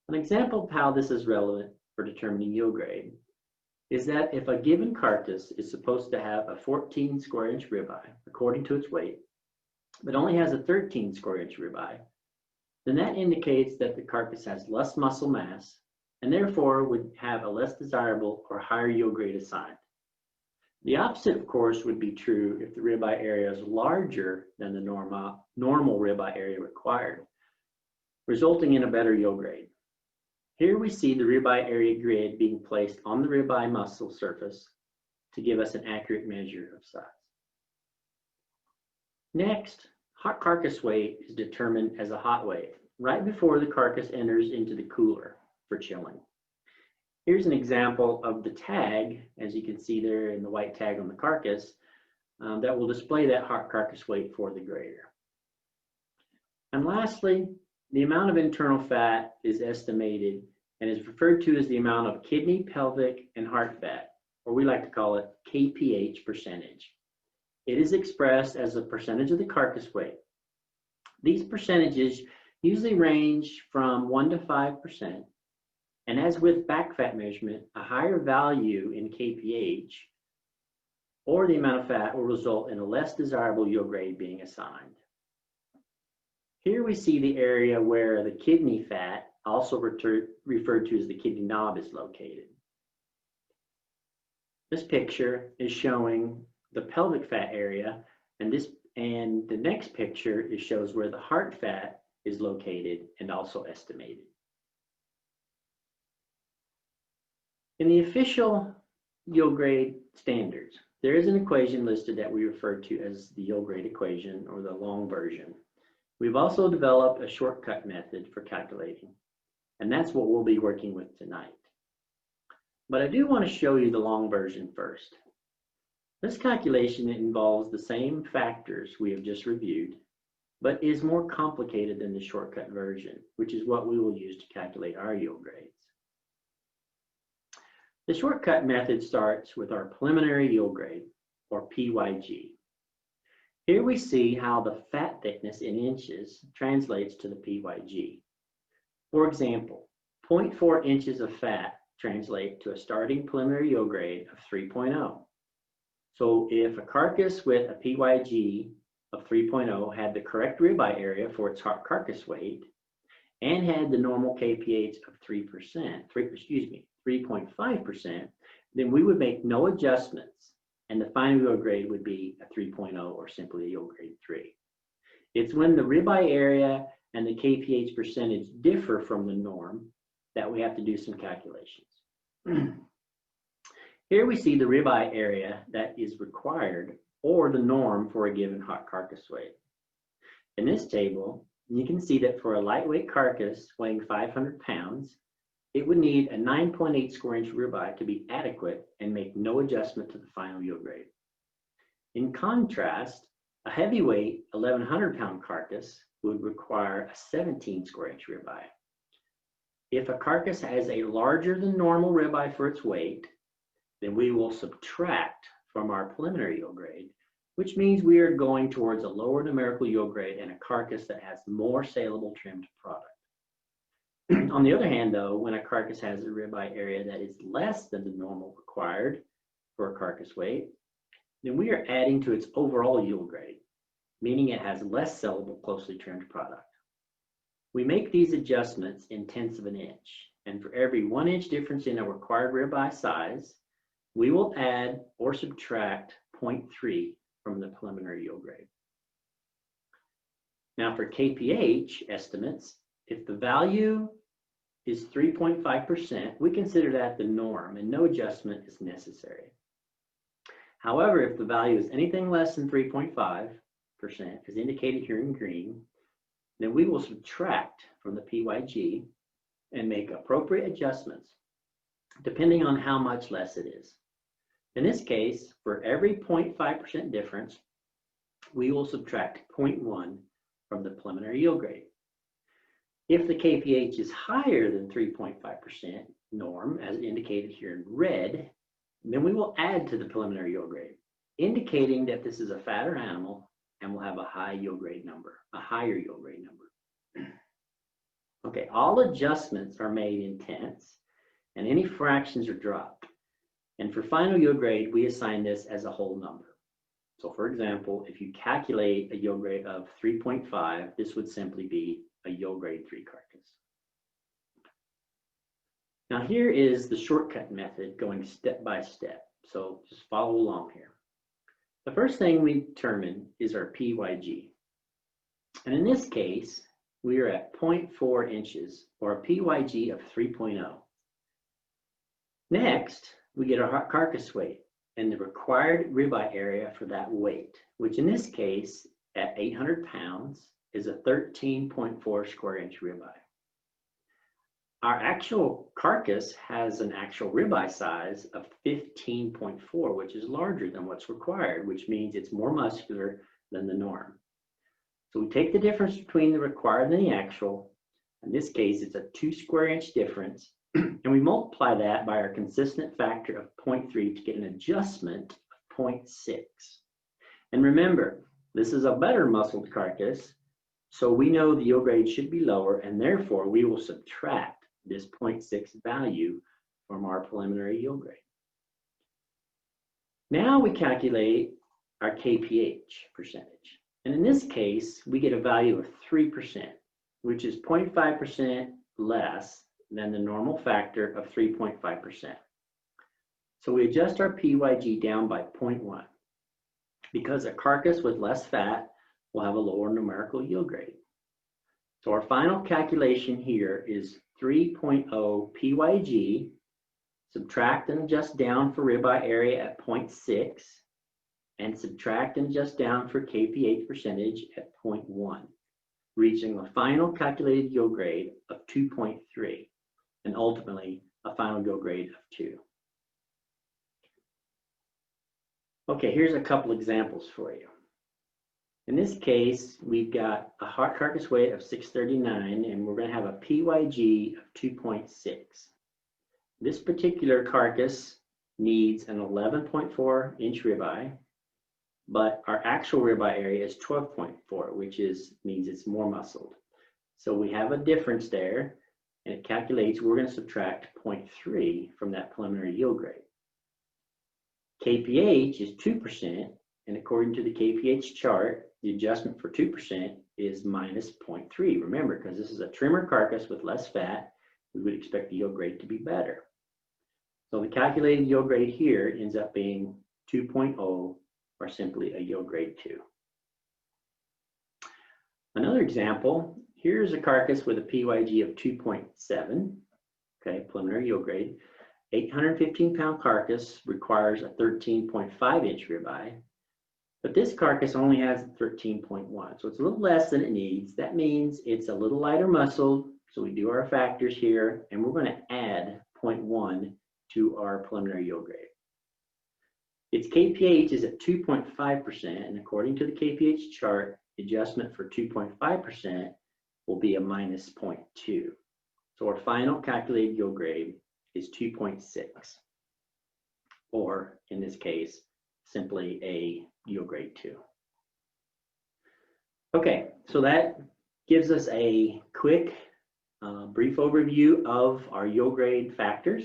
An example of how this is relevant for determining yield grade is that if a given carcass is supposed to have a 14 square inch ribeye according to its weight, but only has a 13 square inch ribeye, then that indicates that the carcass has less muscle mass and therefore would have a less desirable or higher yield grade assigned. The opposite, of course, would be true if the ribeye area is larger than the normal ribeye area required, resulting in a better yield grade. Here we see the ribeye area grid being placed on the ribeye muscle surface to give us an accurate measure of size. Next, hot carcass weight is determined as a hot weight right before the carcass enters into the cooler for chilling. Here's an example of the tag, as you can see there in the white tag on the carcass, that will display that hot carcass weight for the grader. And lastly, the amount of internal fat is estimated and is referred to as the amount of kidney, pelvic, and heart fat, or we like to call it KPH percentage. It is expressed as a percentage of the carcass weight. These percentages usually range from 1 to 5%, and as with back fat measurement, a higher value in KPH or the amount of fat will result in a less desirable yield grade being assigned. Here we see the area where the kidney fat, also referred to as the kidney knob, is located. This picture is showing the pelvic fat area, and the next picture shows where the heart fat is located and also estimated. In the official yield grade standards, there is an equation listed that we refer to as the yield grade equation, or the long version. We've also developed a shortcut method for calculating, and that's what we'll be working with tonight. But I do want to show you the long version first. This calculation involves the same factors we have just reviewed, but is more complicated than the shortcut version, which is what we will use to calculate our yield grades. The shortcut method starts with our preliminary yield grade, or PYG. Here we see how the fat thickness in inches translates to the PYG. For example, 0.4 inches of fat translate to a starting preliminary yield grade of 3.0. So if a carcass with a PYG of 3.0 had the correct ribeye area for its heart carcass weight and had the normal KPH of 3.5%, then we would make no adjustments and the final yield grade would be a 3.0 or simply a yield grade 3. It's when the ribeye area and the KPH percentage differ from the norm that we have to do some calculations. Here we see the ribeye area that is required or the norm for a given hot carcass weight. In this table, you can see that for a lightweight carcass weighing 500 pounds, it would need a 9.8 square inch ribeye to be adequate and make no adjustment to the final yield grade. In contrast, a heavyweight 1,100-pound carcass would require a 17 square inch ribeye. If a carcass has a larger than normal ribeye for its weight, then we will subtract from our preliminary yield grade, which means we are going towards a lower numerical yield grade and a carcass that has more saleable trimmed product. On the other hand, though, when a carcass has a ribeye area that is less than the normal required for a carcass weight, then we are adding to its overall yield grade, meaning it has less sellable closely trimmed product. We make these adjustments in tenths of an inch, and for every 1 inch difference in a required ribeye size, we will add or subtract 0.3 from the preliminary yield grade. Now for KPH estimates, if the value is 3.5%, we consider that the norm and no adjustment is necessary. However, if the value is anything less than 3.5%, as indicated here in green, then we will subtract from the PYG and make appropriate adjustments depending on how much less it is. In this case, for every 0.5% difference, we will subtract 0.1 from the preliminary yield grade. If the KPH is higher than 3.5% norm, as indicated here in red, then we will add to the preliminary yield grade, indicating that this is a fatter animal and will have a higher yield grade number. Okay, all adjustments are made in tenths and any fractions are dropped. And for final yield grade, we assign this as a whole number. So for example, if you calculate a yield grade of 3.5, this would simply be a yield grade 3 carcass. Now here is the shortcut method going step by step. So just follow along here. The first thing we determine is our PYG. And in this case, we are at 0.4 inches or a PYG of 3.0. Next, we get our carcass weight and the required ribeye area for that weight, which in this case at 800 pounds is a 13.4 square inch ribeye. Our actual carcass has an actual ribeye size of 15.4, which is larger than what's required, which means it's more muscular than the norm. So we take the difference between the required and the actual. In this case, it's a 2 square inch difference. And we multiply that by our consistent factor of 0.3 to get an adjustment of 0.6. And remember, this is a better muscled carcass, so we know the yield grade should be lower, and therefore we will subtract this 0.6 value from our preliminary yield grade. Now we calculate our KPH percentage. And in this case, we get a value of 3%, which is 0.5% less than the normal factor of 3.5%. So we adjust our PYG down by 0.1 because a carcass with less fat will have a lower numerical yield grade. So our final calculation here is 3.0 PYG, subtract and adjust down for ribeye area at 0.6, and subtract and adjust down for KPH percentage at 0.1, reaching a final calculated yield grade of 2.3, and ultimately a final yield grade of 2. Okay, here's a couple examples for you. In this case, we've got a hot carcass weight of 639, and we're going to have a PYG of 2.6. This particular carcass needs an 11.4 inch ribeye, but our actual ribeye area is 12.4, which means it's more muscled. So we have a difference there, and it calculates, we're going to subtract 0.3 from that preliminary yield grade. KPH is 2%, and according to the KPH chart, the adjustment for 2% is minus 0.3. Remember, because this is a trimmer carcass with less fat, we would expect the yield grade to be better. So the calculated yield grade here ends up being 2.0, or simply a yield grade 2. Another example, here's a carcass with a PYG of 2.7, okay, preliminary yield grade. 815-pound carcass requires a 13.5 inch ribeye, but this carcass only has 13.1, so it's a little less than it needs. That means it's a little lighter muscled, so we do our factors here, and we're going to add 0.1 to our preliminary yield grade. Its KPH is at 2.5%, and according to the KPH chart, the adjustment for 2.5% will be a minus 0.2. So our final calculated yield grade is 2.6, or in this case, simply a yield grade 2. Okay, so that gives us a quick, brief overview of our yield grade factors.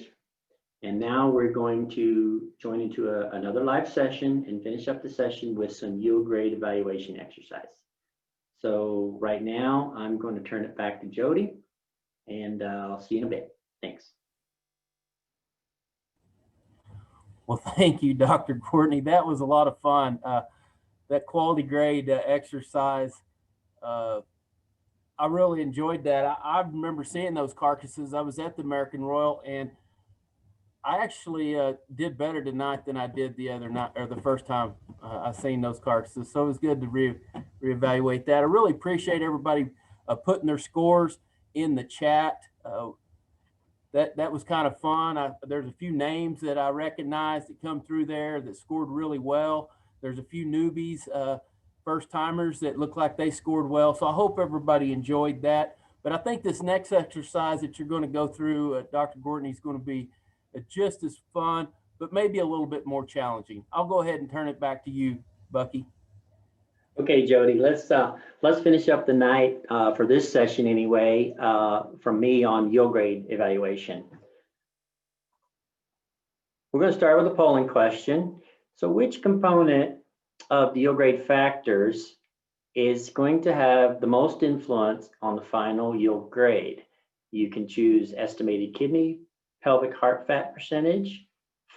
And now we're going to join into another live session and finish up the session with some yield grade evaluation exercise. So right now, I'm going to turn it back to Jody, and I'll see you in a bit. Thanks. Well, thank you, Dr. Gwartney. That was a lot of fun. That quality grade exercise, I really enjoyed that. I remember seeing those carcasses. I was at the American Royal, and I actually did better tonight than I did the other night, or the first time I seen those carcasses. So it was good to reevaluate that. I really appreciate everybody putting their scores in the chat. That was kind of fun. There's a few names that I recognized that come through there that scored really well. There's a few newbies, first timers that look like they scored well. So I hope everybody enjoyed that. But I think this next exercise that you're going to go through, Dr. Gwartney, is going to be just as fun, but maybe a little bit more challenging. I'll go ahead and turn it back to you, Bucky. Okay, Jody, let's finish up the night for this session anyway, from me on yield grade evaluation. We're going to start with a polling question. So which component of the yield grade factors is going to have the most influence on the final yield grade? You can choose estimated kidney, pelvic heart fat percentage,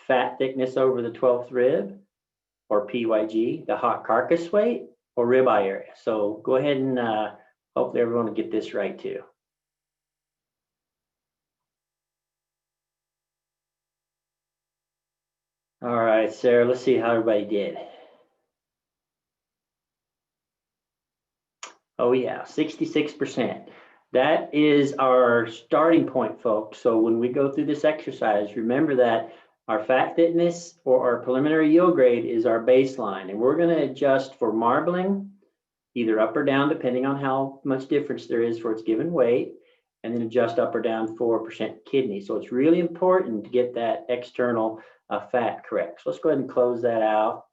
fat thickness over the 12th rib, or PYG, the hot carcass weight, or ribeye area. So go ahead and hopefully everyone will get this right too. All right, Sarah, let's see how everybody did. Oh yeah, 66%. That is our starting point, folks. So when we go through this exercise, remember that our fat thickness or our preliminary yield grade is our baseline, and we're going to adjust for marbling, either up or down, depending on how much difference there is for its given weight, and then adjust up or down for % kidney. So it's really important to get that external fat correct. So let's go ahead and close that out.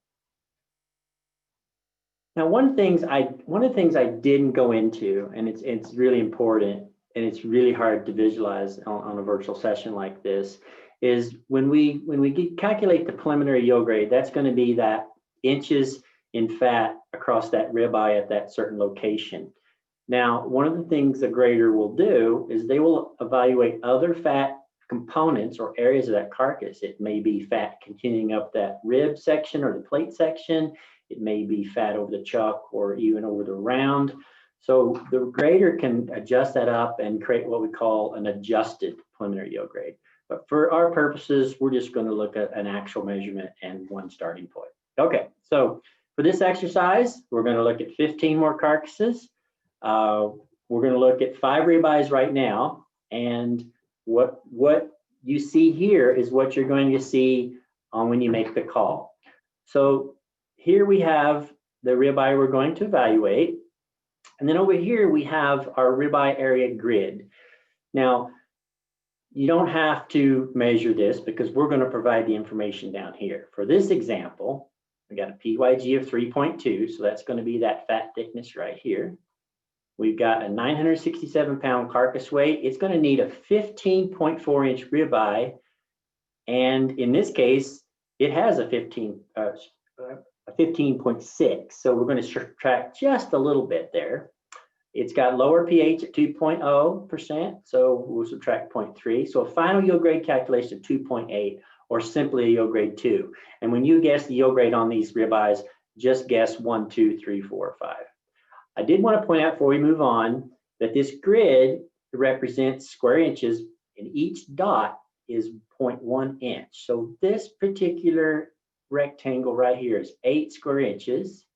Now, one of the things I didn't go into, and it's really important, and it's really hard to visualize on a virtual session like this, is when we calculate the preliminary yield grade, that's going to be that inches in fat across that ribeye at that certain location. Now, one of the things the grader will do is they will evaluate other fat components or areas of that carcass. It may be fat continuing up that rib section or the plate section. It may be fat over the chuck or even over the round. So the grader can adjust that up and create what we call an adjusted preliminary yield grade. But for our purposes, we're just going to look at an actual measurement and one starting point. Okay, so for this exercise, we're going to look at 15 more carcasses. We're going to look at 5 ribeyes right now. And what you see here is what you're going to see when you make the call. So here we have the ribeye we're going to evaluate. And then over here, we have our ribeye area grid. Now, you don't have to measure this because we're going to provide the information down here. For this example, we got a PYG of 3.2, so that's going to be that fat thickness right here. We've got a 967-pound carcass weight. It's going to need a 15.4-inch ribeye, and in this case, it has a 15.6. So we're going to subtract just a little bit there. It's got lower pH at 2.0%, so we'll subtract 0.3. So a final yield grade calculation of 2.8, or simply a yield grade 2. And when you guess the yield grade on these ribeyes, just guess 1, 2, 3, 4, 5. I did want to point out before we move on that this grid represents square inches, and each dot is 0.1 inch. So this particular rectangle right here is 8 square inches.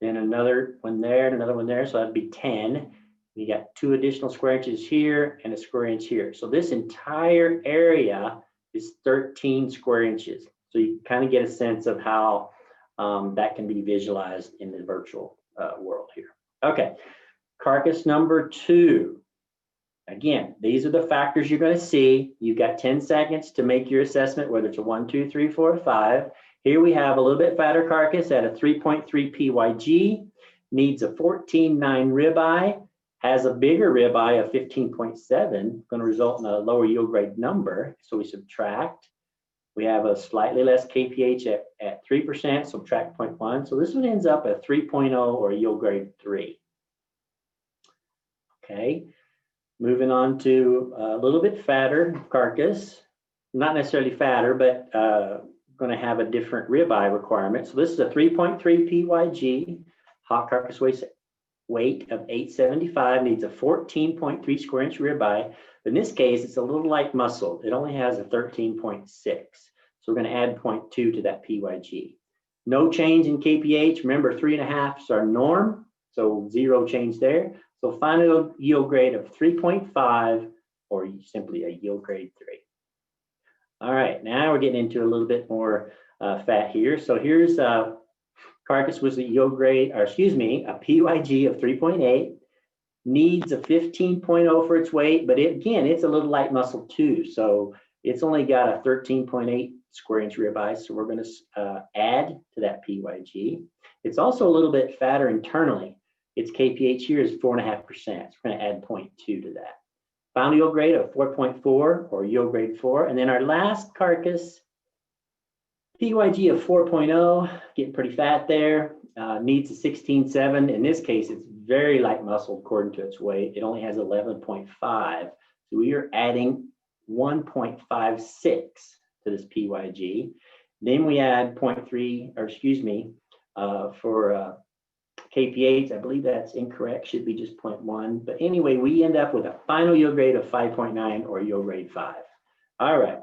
Then another one there and another one there, so that'd be 10. You got 2 additional square inches here and a square inch here. So this entire area is 13 square inches. So you kind of get a sense of how that can be visualized in the virtual world here. Okay, carcass number 2. Again, these are the factors you're going to see. You've got 10 seconds to make your assessment, whether it's a 1, 2, 3, 4, 5. Here we have a little bit fatter carcass at a 3.3 PYG, needs a 14.9 ribeye, has a bigger ribeye of 15.7, going to result in a lower yield grade number. So we subtract. We have a slightly less KPH at 3%, subtract 0.1. So this one ends up at 3.0 or yield grade 3. Okay. Moving on to a little bit fatter carcass, not necessarily fatter, but going to have a different ribeye requirement. So this is a 3.3 PYG, hot carcass weight of 875, needs a 14.3 square inch ribeye. But in this case, it's a little light muscled. It only has a 13.6. So we're going to add 0.2 to that PYG. No change in KPH. Remember, 3.5 is our norm, so 0 change there. So final yield grade of 3.5, or simply a yield grade 3. All right, now we're getting into a little bit more fat here. So here's carcass was a yield grade, or excuse me, a PYG of 3.8, needs a 15.0 for its weight, but again, it's a little light muscle too. So it's only got a 13.8 square inch ribeye. So we're going to add to that PYG. It's also a little bit fatter internally. Its KPH here is 4.5%. So we're going to add 0.2 to that. Final yield grade of 4.4 or yield grade 4. And then our last carcass, PYG of 4.0, getting pretty fat there, needs a 16.7. In this case, it's very light muscle according to its weight. It only has 11.5. So we are adding 1.56 to this PYG. Then we add 0.3, or excuse me, for KPH, I believe that's incorrect, should be just 0.1. But anyway, we end up with a final yield grade of 5.9 or yield grade 5. All right,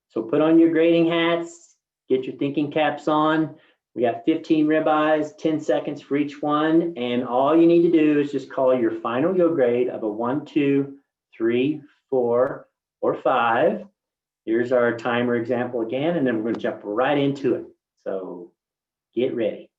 so put on your grading hats, get your thinking caps on. We got 15 ribeyes, 10 seconds for each one. And all you need to do is just call your final yield grade of a 1, 2, 3, 4, or 5. Here's our timer example again, and then we're going to jump right into it. So get ready.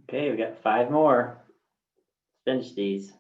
Okay, we got 5 more. Finish these.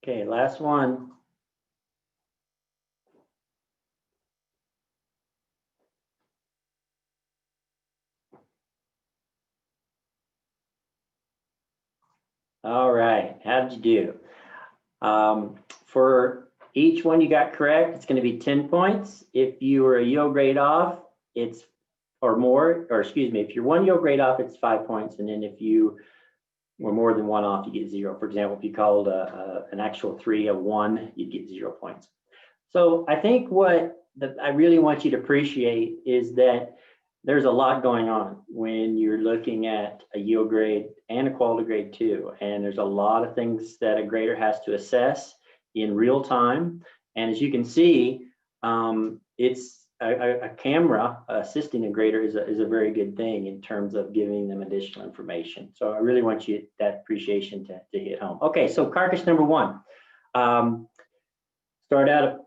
Okay, last one. All right, how did you do? For each one you got correct, it's going to be 10 points. If you were a yield grade off, it's or more, or excuse me, if you're one yield grade off, it's 5 points. And then if you were more than one off, you get 0. For example, if you called an actual 3 a 1, you'd get 0 points. So I think what I really want you to appreciate is that there's a lot going on when you're looking at a yield grade and a quality grade too. And there's a lot of things that a grader has to assess in real time. And as you can see, it's a camera assisting a grader is a very good thing in terms of giving them additional information. So I really want you that appreciation to hit home. Okay, so carcass number 1. Start out at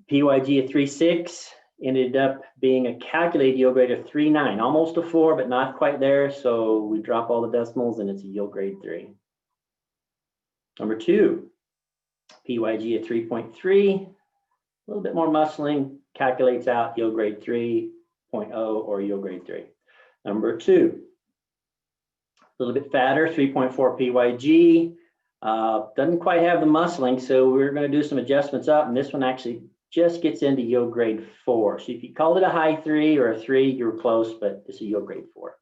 PYG of 3.6. Ended up being a calculated yield grade of 3.9, almost a 4, but not quite there. So we drop all the decimals and it's a yield grade 3. Number 2, PYG of 3.3, a little bit more muscling, calculates out yield grade 3.0 or yield grade 3. Number 2, a little bit fatter, 3.4 PYG, doesn't quite have the muscling, so we're going to do some adjustments up, and this one actually just gets into yield grade 4. So if you called it a high 3 or a 3, you're close, but it's a yield grade 4.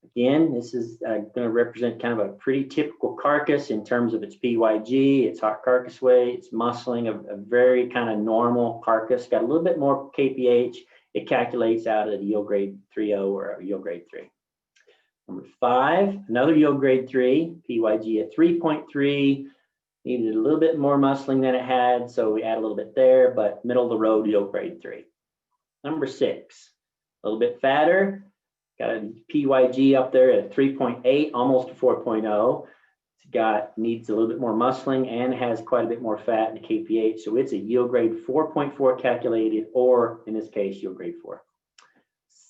Again, this is going to represent kind of a pretty typical carcass in terms of its PYG, its hot carcass weight, its muscling, a very kind of normal carcass. Got a little bit more KPH. It calculates out at a yield grade 3.0 or a yield grade 3. Number 5, another yield grade 3, PYG at 3.3. Needed a little bit more muscling than it had, so we add a little bit there, but middle of the road, yield grade 3. Number 6, a little bit fatter, got a PYG up there at 3.8, almost a 4.0. It's needs a little bit more muscling and has quite a bit more fat in the KPH, so it's a yield grade 4.4 calculated, or in this case, yield grade 4.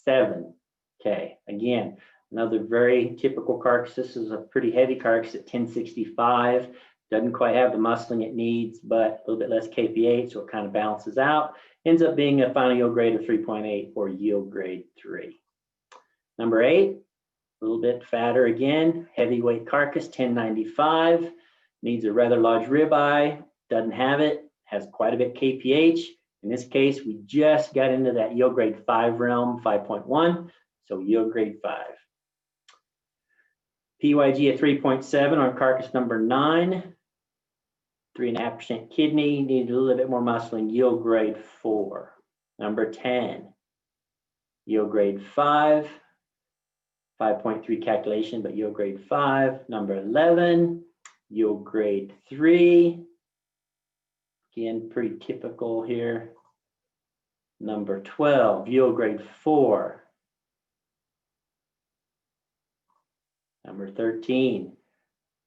7, okay, again, another very typical carcass. This is a pretty heavy carcass at 1065. Doesn't quite have the muscling it needs, but a little bit less KPH, so it kind of balances out. Ends up being a final yield grade of 3.8 or yield grade 3. Number 8, a little bit fatter again, heavyweight carcass, 1095. Needs a rather large ribeye, doesn't have it, has quite a bit KPH. In this case, we just got into that yield grade 5 realm, 5.1, so yield grade 5. PYG at 3.7 on carcass number 9. 3.5% kidney, needed a little bit more muscling, yield grade 4. Number 10, yield grade 5, 5.3 calculation, but yield grade 5. Number 11, yield grade 3. Again, pretty typical here. Number 12, yield grade 4. Number 13,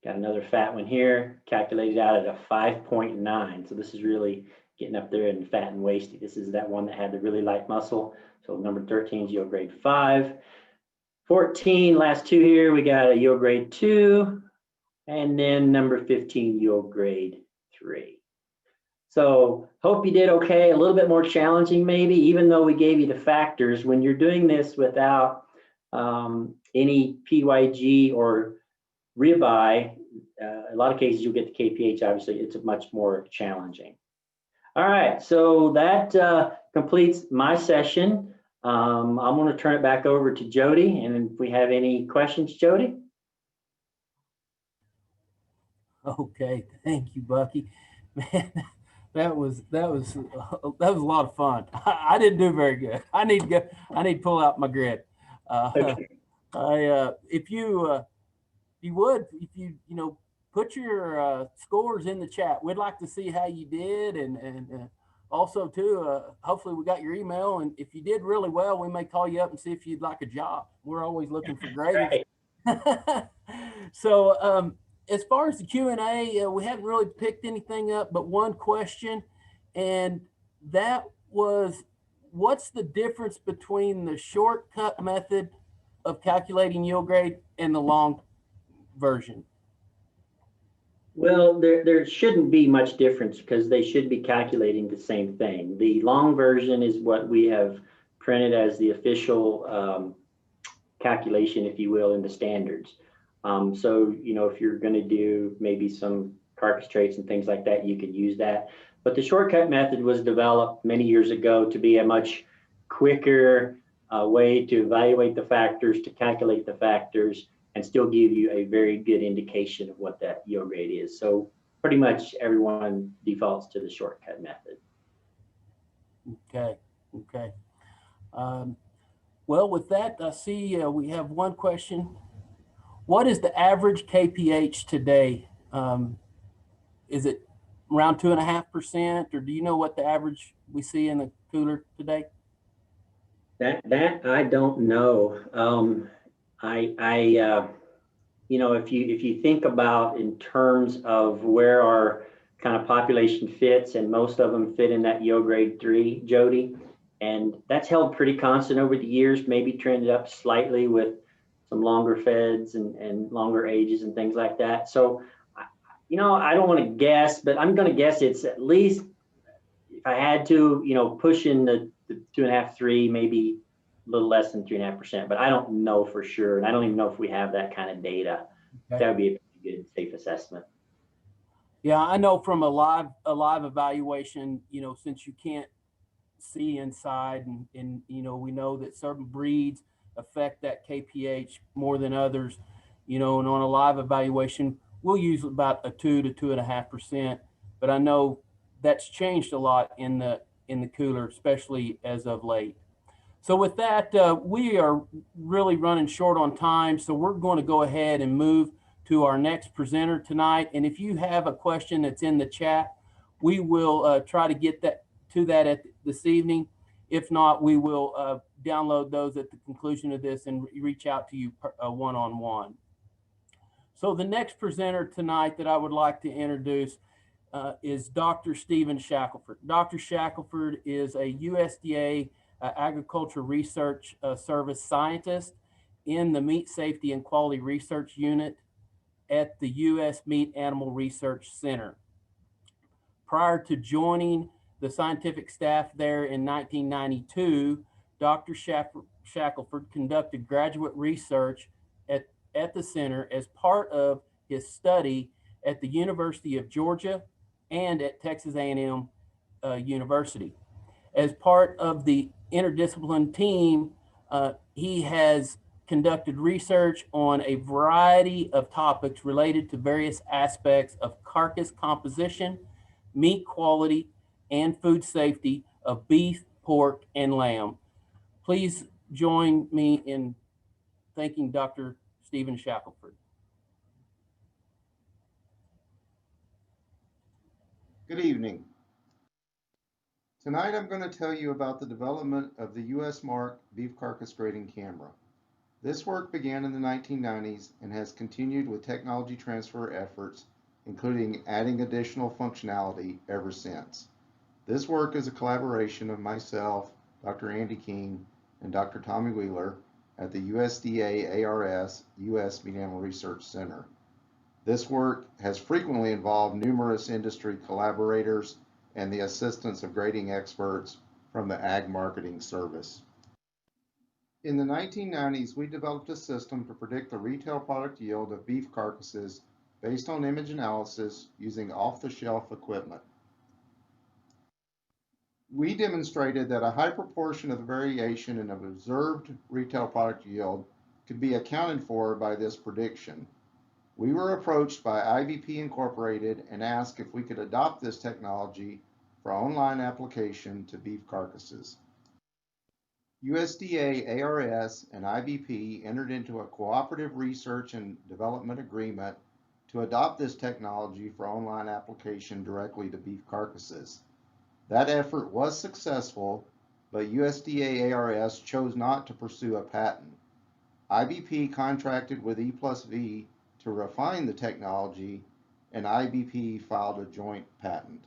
got another fat one here, calculated out at a 5.9. So this is really getting up there in fat and wasty. This is that one that had the really light muscle. So number 13 is yield grade 5. 14, last 2 here, we got a yield grade 2. And then number 15, yield grade 3. So hope you did okay. A little bit more challenging maybe, even though we gave you the factors. When you're doing this without any PYG or ribeye, a lot of cases you'll get the KPH, obviously, it's much more challenging. All right, so that completes my session. I'm going to turn it back over to Jody, and if we have any questions, Jody? Okay, thank you, Bucky. Man, that was a lot of fun. I didn't do very good. I need to pull out my grid. Okay. If you put your scores in the chat. We'd like to see how you did, and also too, hopefully we got your email. And if you did really well, we may call you up and see if you'd like a job. We're always looking for grades. Right. So as far as the Q&A, we haven't really picked anything up but one question, and that was, what's the difference between the shortcut method of calculating yield grade and the long version? Well, there shouldn't be much difference because they should be calculating the same thing. The long version is what we have printed as the official calculation, if you will, in the standards. So, if you're going to do maybe some carcass traits and things like that, you could use that. But the shortcut method was developed many years ago to be a much quicker way to evaluate the factors, to calculate the factors, and still give you a very good indication of what that yield rate is. So pretty much everyone defaults to the shortcut method. Okay, okay. Well, with that, I see we have one question. What is the average KPH today? Is it around 2.5%, or do you know what the average we see in the cooler today? That I don't know. If you think about in terms of where our kind of population fits, and most of them fit in that yield grade 3, Jody, and that's held pretty constant over the years, maybe trended up slightly with some longer feds and longer ages and things like that. So, I don't want to guess, but I'm going to guess it's at least, if I had to, pushing the 2.5, 3, maybe a little less than 3.5%, but I don't know for sure. And I don't even know if we have that kind of data. Okay. That would be a pretty good, safe assessment. Yeah, I know from a live evaluation, since you can't see inside, and we know that certain breeds affect that KPH more than others, and on a live evaluation, we'll use about a 2 to 2.5%. But I know that's changed a lot in the cooler, especially as of late. So with that, we are really running short on time, so we're going to go ahead and move to our next presenter tonight. And if you have a question that's in the chat, we will try to get that this evening. If not, we will download those at the conclusion of this and reach out to you one-on-one. So the next presenter tonight that I would like to introduce is Dr. Stephen Shackelford. Dr. Shackelford is a USDA Agriculture Research Service scientist in the Meat Safety and Quality Research Unit at the U.S. Meat Animal Research Center. Prior to joining the scientific staff there in 1992, Dr. Shackelford conducted graduate research at the center as part of his study at the University of Georgia and at Texas A&M University. As part of the interdisciplinary team, he has conducted research on a variety of topics related to various aspects of carcass composition, meat quality, and food safety of beef, pork, and lamb. Please join me in thanking Dr. Stephen Shackelford. Good evening. Tonight I'm going to tell you about the development of the US Mark beef carcass grading camera. This work began in the 1990s and has continued with technology transfer efforts, including adding additional functionality ever since. This work is a collaboration of myself, Dr. Andy King, and Dr. Tommy Wheeler at the USDA ARS US Meat Animal Research Center. This work has frequently involved numerous industry collaborators and the assistance of grading experts from the Ag Marketing Service. In the 1990s, we developed a system to predict the retail product yield of beef carcasses based on image analysis using off-the-shelf equipment. We demonstrated that a high proportion of the variation in observed retail product yield could be accounted for by this prediction. We were approached by IVP Incorporated and asked if we could adopt this technology for online application to beef carcasses. USDA, ARS, and IVP entered into a cooperative research and development agreement to adopt this technology for online application directly to beef carcasses. That effort was successful, but USDA ARS chose not to pursue a patent. IVP contracted with E+V to refine the technology, and IVP filed a joint patent.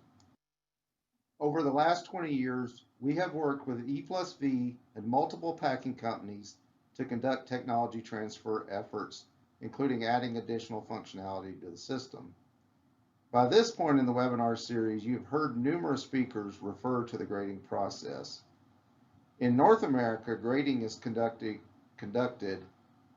Over the last 20 years, we have worked with E+V and multiple packing companies to conduct technology transfer efforts, including adding additional functionality to the system. By this point in the webinar series, you've heard numerous speakers refer to the grading process. In North America, grading is conducted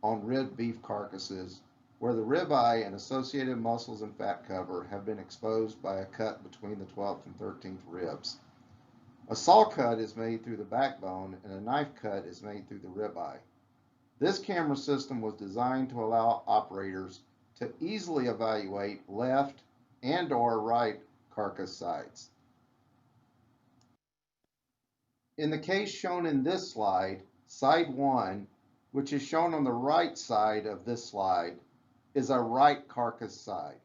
on ribbed beef carcasses where the ribeye and associated muscles and fat cover have been exposed by a cut between the 12th and 13th ribs. A saw cut is made through the backbone and a knife cut is made through the ribeye. This camera system was designed to allow operators to easily evaluate left and/or right carcass sides. In the case shown in this slide, side 1, which is shown on the right side of this slide, is a right carcass side.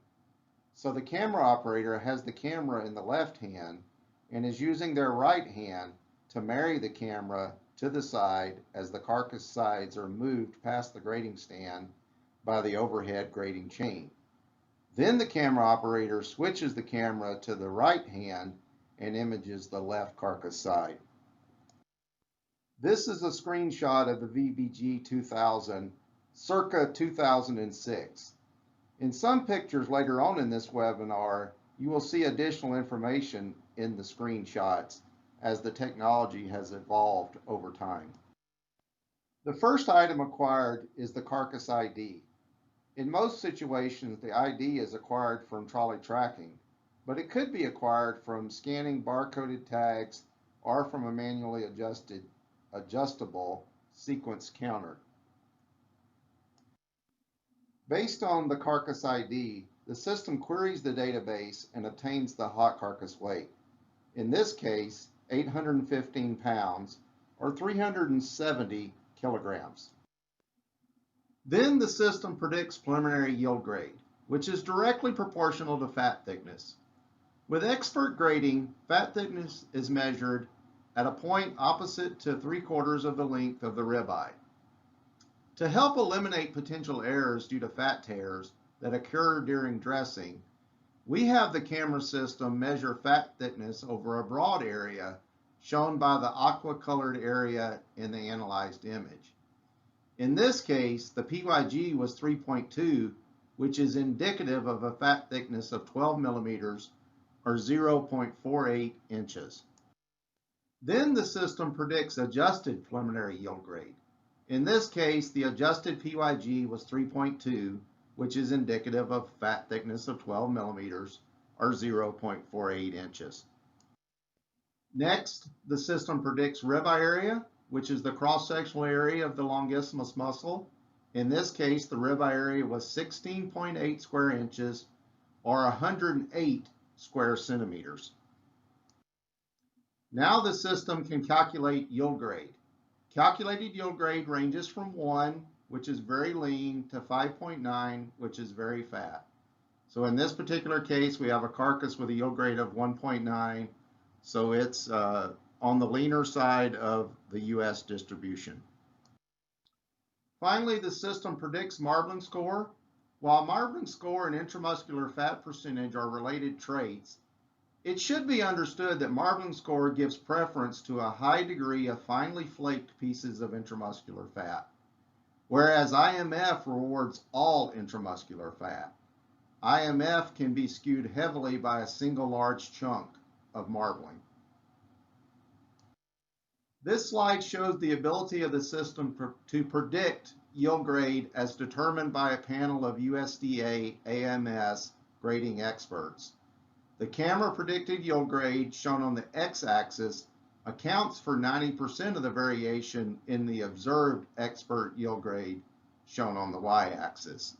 So the camera operator has the camera in the left hand and is using their right hand to marry the camera to the side as the carcass sides are moved past the grading stand by the overhead grading chain. Then the camera operator switches the camera to the right hand and images the left carcass side. This is a screenshot of the VBG 2000, circa 2006. In some pictures later on in this webinar, you will see additional information in the screenshots as the technology has evolved over time. The first item acquired is the carcass ID. In most situations, the ID is acquired from trolley tracking, but it could be acquired from scanning barcoded tags or from a manually adjustable sequence counter. Based on the carcass ID, the system queries the database and obtains the hot carcass weight. In this case, 815 pounds or 370 kilograms. Then the system predicts preliminary yield grade, which is directly proportional to fat thickness. With expert grading, fat thickness is measured at a point opposite to 3/4 of the length of the ribeye. To help eliminate potential errors due to fat tears that occur during dressing, we have the camera system measure fat thickness over a broad area shown by the aqua-colored area in the analyzed image. In this case, the PYG was 3.2, which is indicative of a fat thickness of 12 millimeters or 0.48 inches. Then the system predicts adjusted preliminary yield grade. In this case, the adjusted PYG was 3.2, which is indicative of fat thickness of 12 millimeters or 0.48 inches. Next, the system predicts ribeye area, which is the cross-sectional area of the longissimus muscle. In this case, the ribeye area was 16.8 square inches or 108 square centimeters. Now the system can calculate yield grade. Calculated yield grade ranges from 1, which is very lean, to 5.9, which is very fat. So in this particular case, we have a carcass with a yield grade of 1.9, so it's on the leaner side of the US distribution. Finally, the system predicts marbling score. While marbling score and intramuscular fat percentage are related traits, it should be understood that marbling score gives preference to a high degree of finely flaked pieces of intramuscular fat, whereas IMF rewards all intramuscular fat. IMF can be skewed heavily by a single large chunk of marbling. This slide shows the ability of the system to predict yield grade as determined by a panel of USDA AMS grading experts. The camera predicted yield grade shown on the x-axis accounts for 90% of the variation in the observed expert yield grade shown on the y-axis.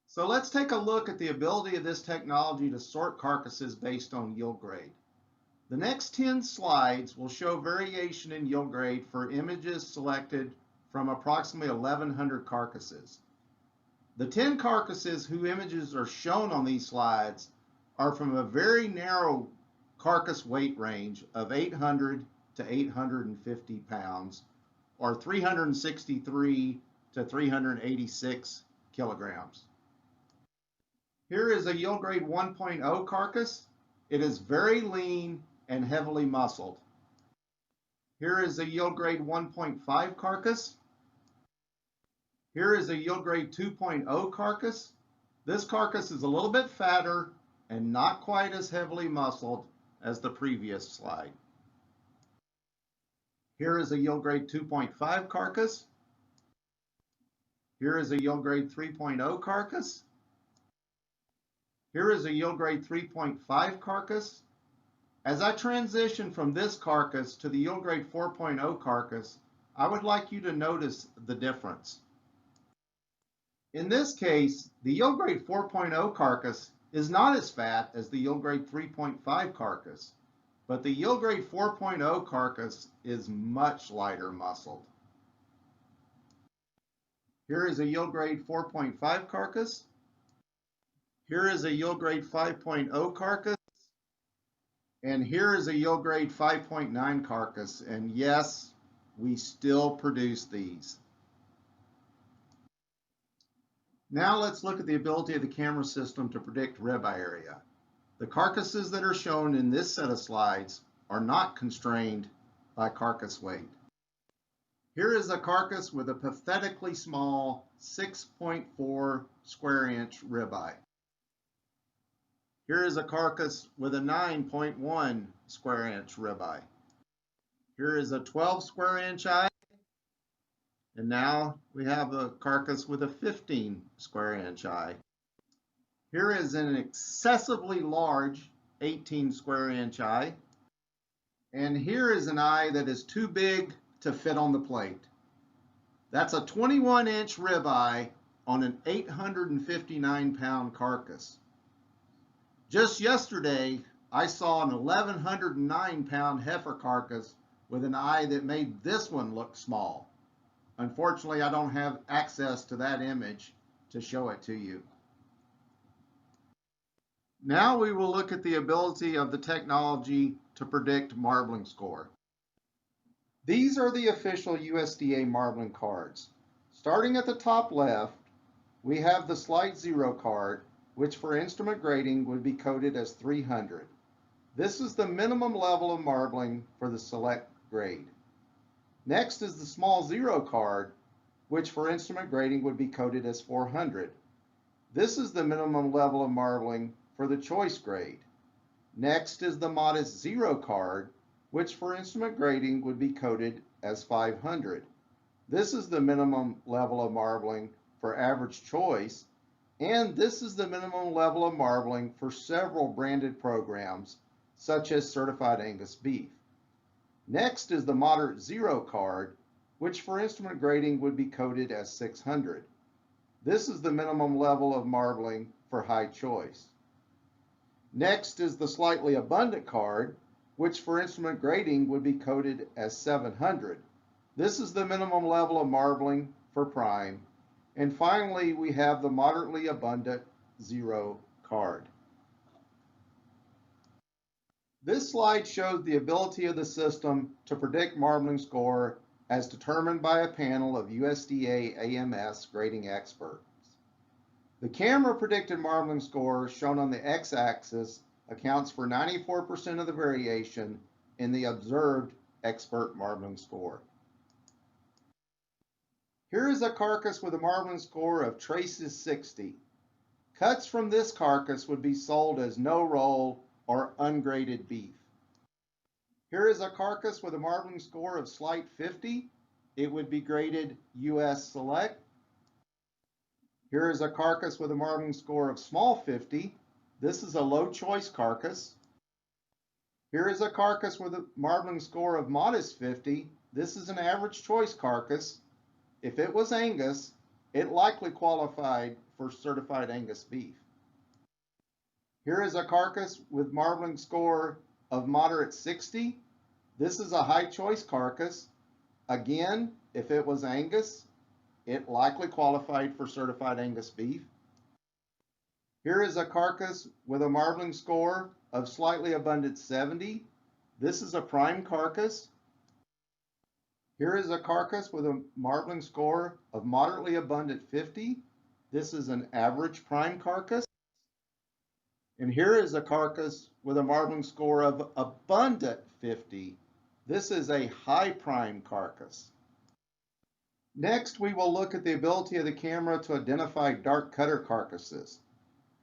So let's take a look at the ability of this technology to sort carcasses based on yield grade. The next 10 slides will show variation in yield grade for images selected from approximately 1,100 carcasses. The 10 carcasses whose images are shown on these slides are from a very narrow carcass weight range of 800 to 850 pounds, or 363 to 386 kilograms. Here is a yield grade 1.0 carcass. It is very lean and heavily muscled. Here is a yield grade 1.5 carcass. Here is a yield grade 2.0 carcass. This carcass is a little bit fatter and not quite as heavily muscled as the previous slide. Here is a yield grade 2.5 carcass. Here is a yield grade 3.0 carcass. Here is a yield grade 3.5 carcass. As I transition from this carcass to the yield grade 4.0 carcass, I would like you to notice the difference. In this case, the yield grade 4.0 carcass is not as fat as the yield grade 3.5 carcass, but the yield grade 4.0 carcass is much lighter muscled. Here is a yield grade 4.5 carcass. Here is a yield grade 5.0 carcass. And here is a yield grade 5.9 carcass. And yes, we still produce these. Now let's look at the ability of the camera system to predict ribeye area. The carcasses that are shown in this set of slides are not constrained by carcass weight. Here is a carcass with a pathetically small 6.4 square inch ribeye. Here is a carcass with a 9.1 square inch ribeye. Here is a 12 square inch eye. And now we have a carcass with a 15 square inch eye. Here is an excessively large 18 square inch eye. And here is an eye that is too big to fit on the plate. That's a 21 inch ribeye on an 859 pound carcass. Just yesterday, I saw an 1,109 pound heifer carcass with an eye that made this one look small. Unfortunately, I don't have access to that image to show it to you. Now we will look at the ability of the technology to predict marbling score. These are the official USDA marbling cards. Starting at the top left, we have the Slide 0 card, which for instrument grading would be coded as 300. This is the minimum level of marbling for the select grade. Next is the small 0 card, which for instrument grading would be coded as 400. This is the minimum level of marbling for the choice grade. Next is the modest 0 card, which for instrument grading would be coded as 500. This is the minimum level of marbling for average choice, and this is the minimum level of marbling for several branded programs, such as Certified Angus Beef. Next is the moderate 0 card, which for instrument grading would be coded as 600. This is the minimum level of marbling for high choice. Next is the slightly abundant card, which for instrument grading would be coded as 700. This is the minimum level of marbling for prime. And finally, we have the moderately abundant 0 card. This slide shows the ability of the system to predict marbling score as determined by a panel of USDA AMS grading experts. The camera predicted marbling score shown on the x-axis accounts for 94% of the variation in the observed expert marbling score. Here is a carcass with a marbling score of traces 60. Cuts from this carcass would be sold as no roll or ungraded beef. Here is a carcass with a marbling score of slight 50. It would be graded US Select. Here is a carcass with a marbling score of small 50. This is a low choice carcass. Here is a carcass with a marbling score of modest 50. This is an average choice carcass. If it was Angus, it likely qualified for Certified Angus Beef. Here is a carcass with marbling score of moderate 60. This is a high choice carcass. Again, if it was Angus, it likely qualified for Certified Angus Beef. Here is a carcass with a marbling score of slightly abundant 70. This is a prime carcass. Here is a carcass with a marbling score of moderately abundant 50. This is an average prime carcass. And here is a carcass with a marbling score of abundant 50. This is a high prime carcass. Next, we will look at the ability of the camera to identify dark cutter carcasses.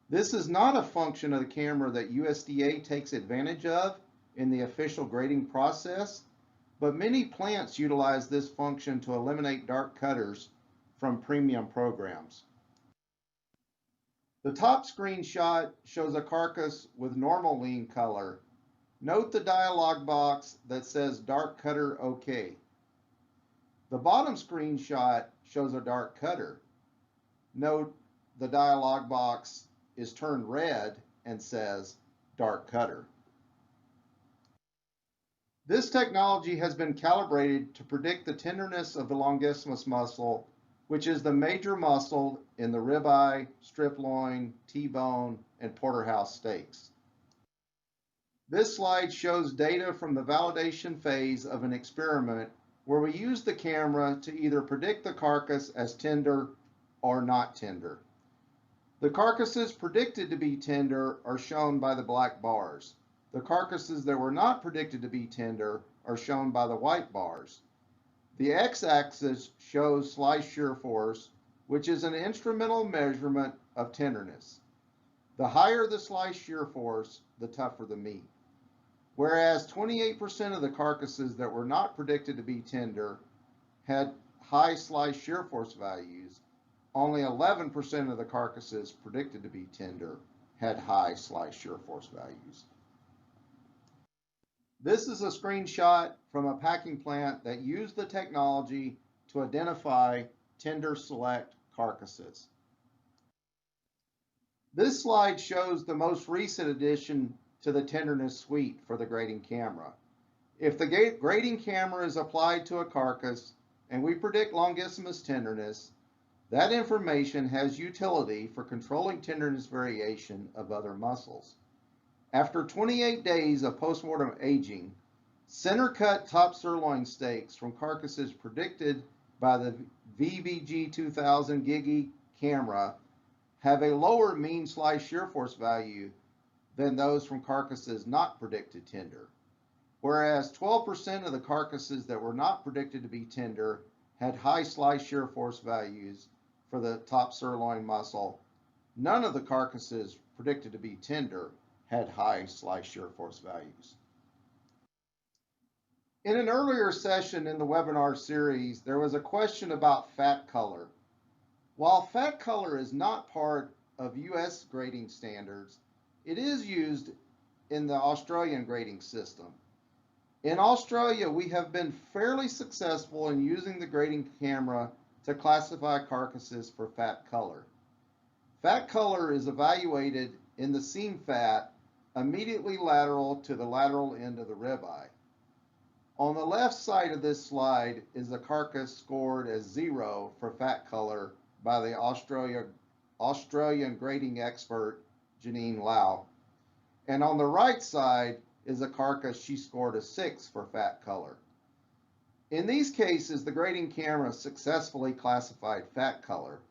This is not a function of the camera that USDA takes advantage of in the official grading process, but many plants utilize this function to eliminate dark cutters from premium programs. The top screenshot shows a carcass with normal lean color. Note the dialog box that says dark cutter OK. The bottom screenshot shows a dark cutter. Note the dialog box is turned red and says dark cutter. This technology has been calibrated to predict the tenderness of the longissimus muscle, which is the major muscle in the ribeye, strip loin, T-bone, and porterhouse steaks. This slide shows data from the validation phase of an experiment where we use the camera to either predict the carcass as tender or not tender. The carcasses predicted to be tender are shown by the black bars. The carcasses that were not predicted to be tender are shown by the white bars. The x-axis shows slice shear force, which is an instrumental measurement of tenderness. The higher the slice shear force, the tougher the meat. Whereas 28% of the carcasses that were not predicted to be tender had high slice shear force values, only 11% of the carcasses predicted to be tender had high slice shear force values. This is a screenshot from a packing plant that used the technology to identify tender select carcasses. This slide shows the most recent addition to the tenderness suite for the grading camera. If the grading camera is applied to a carcass and we predict longissimus tenderness, that information has utility for controlling tenderness variation of other muscles. After 28 days of postmortem aging, center cut top sirloin steaks from carcasses predicted by the VBG 2000 Gigi camera have a lower mean slice shear force value than those from carcasses not predicted tender. Whereas 12% of the carcasses that were not predicted to be tender had high slice shear force values for the top sirloin muscle, none of the carcasses predicted to be tender had high slice shear force values. In an earlier session in the webinar series, there was a question about fat color. While fat color is not part of US grading standards, it is used in the Australian grading system. In Australia, we have been fairly successful in using the grading camera to classify carcasses for fat color. Fat color is evaluated in the seam fat immediately lateral to the lateral end of the ribeye. On the left side of this slide is a carcass scored as 0 for fat color by the Australian grading expert Janine Lau. And on the right side is a carcass she scored a 6 for fat color. In these cases, the grading camera successfully classified fat color.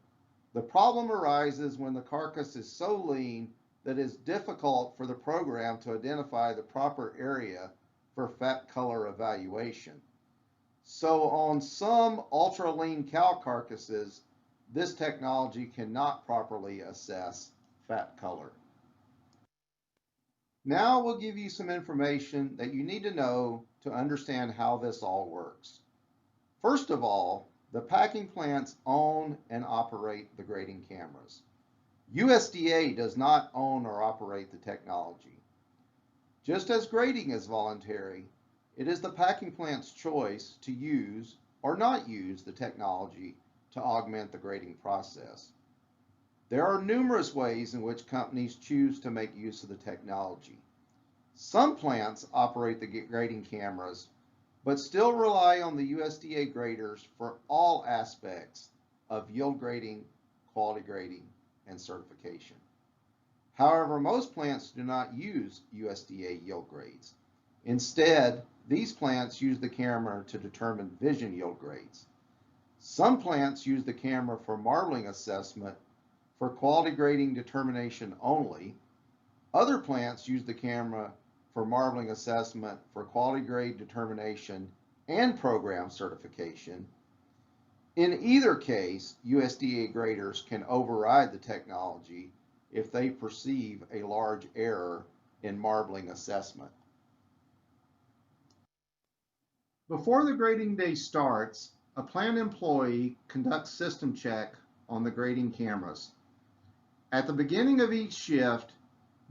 The problem arises when the carcass is so lean that it's difficult for the program to identify the proper area for fat color evaluation. So on some ultra lean cow carcasses, this technology cannot properly assess fat color. Now we'll give you some information that you need to know to understand how this all works. First of all, the packing plants own and operate the grading cameras. USDA does not own or operate the technology. Just as grading is voluntary, it is the packing plant's choice to use or not use the technology to augment the grading process. There are numerous ways in which companies choose to make use of the technology. Some plants operate the grading cameras, but still rely on the USDA graders for all aspects of yield grading, quality grading, and certification. However, most plants do not use USDA yield grades. Instead, these plants use the camera to determine vision yield grades. Some plants use the camera for marbling assessment for quality grading determination only. Other plants use the camera for marbling assessment for quality grade determination and program certification. In either case, USDA graders can override the technology if they perceive a large error in marbling assessment. Before the grading day starts, a plant employee conducts system check on the grading cameras. At the beginning of each shift,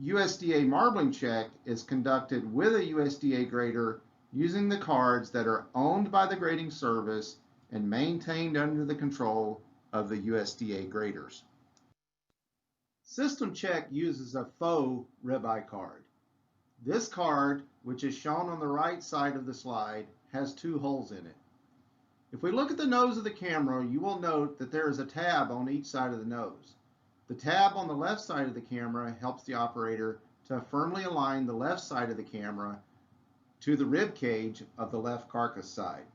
USDA marbling check is conducted with a USDA grader using the cards that are owned by the grading service and maintained under the control of the USDA graders. System check uses a faux ribeye card. This card, which is shown on the right side of the slide, has 2 holes in it. If we look at the nose of the camera, you will note that there is a tab on each side of the nose. The tab on the left side of the camera helps the operator to firmly align the left side of the camera to the rib cage of the left carcass side.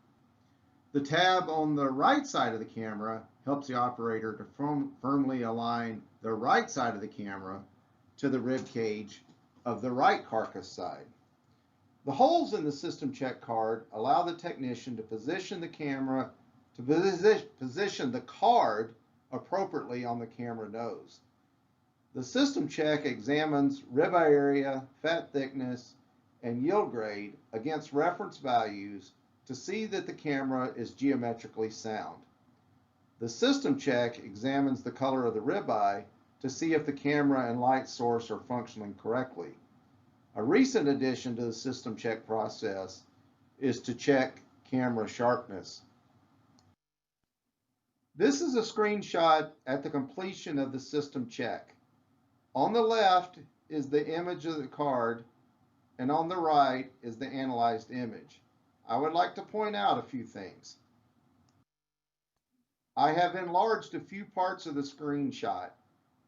The tab on the right side of the camera helps the operator to firmly align the right side of the camera to the rib cage of the right carcass side. The holes in the system check card allow the technician to position the camera, position the card appropriately on the camera nose. The system check examines ribeye area, fat thickness, and yield grade against reference values to see that the camera is geometrically sound. The system check examines the color of the ribeye to see if the camera and light source are functioning correctly. A recent addition to the system check process is to check camera sharpness. This is a screenshot at the completion of the system check. On the left is the image of the card, and on the right is the analyzed image. I would like to point out a few things. I have enlarged a few parts of the screenshot.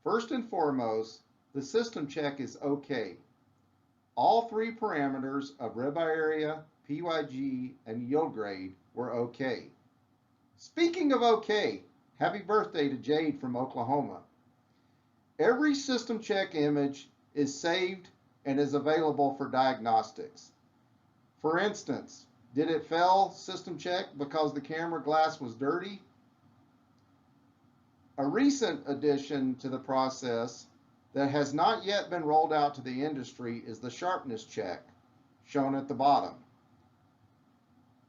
First and foremost, the system check is okay. All 3 parameters of ribeye area, PYG, and yield grade were okay. Speaking of okay, happy birthday to Jade from Oklahoma. Every system check image is saved and is available for diagnostics. For instance, did it fail system check because the camera glass was dirty? A recent addition to the process that has not yet been rolled out to the industry is the sharpness check, shown at the bottom.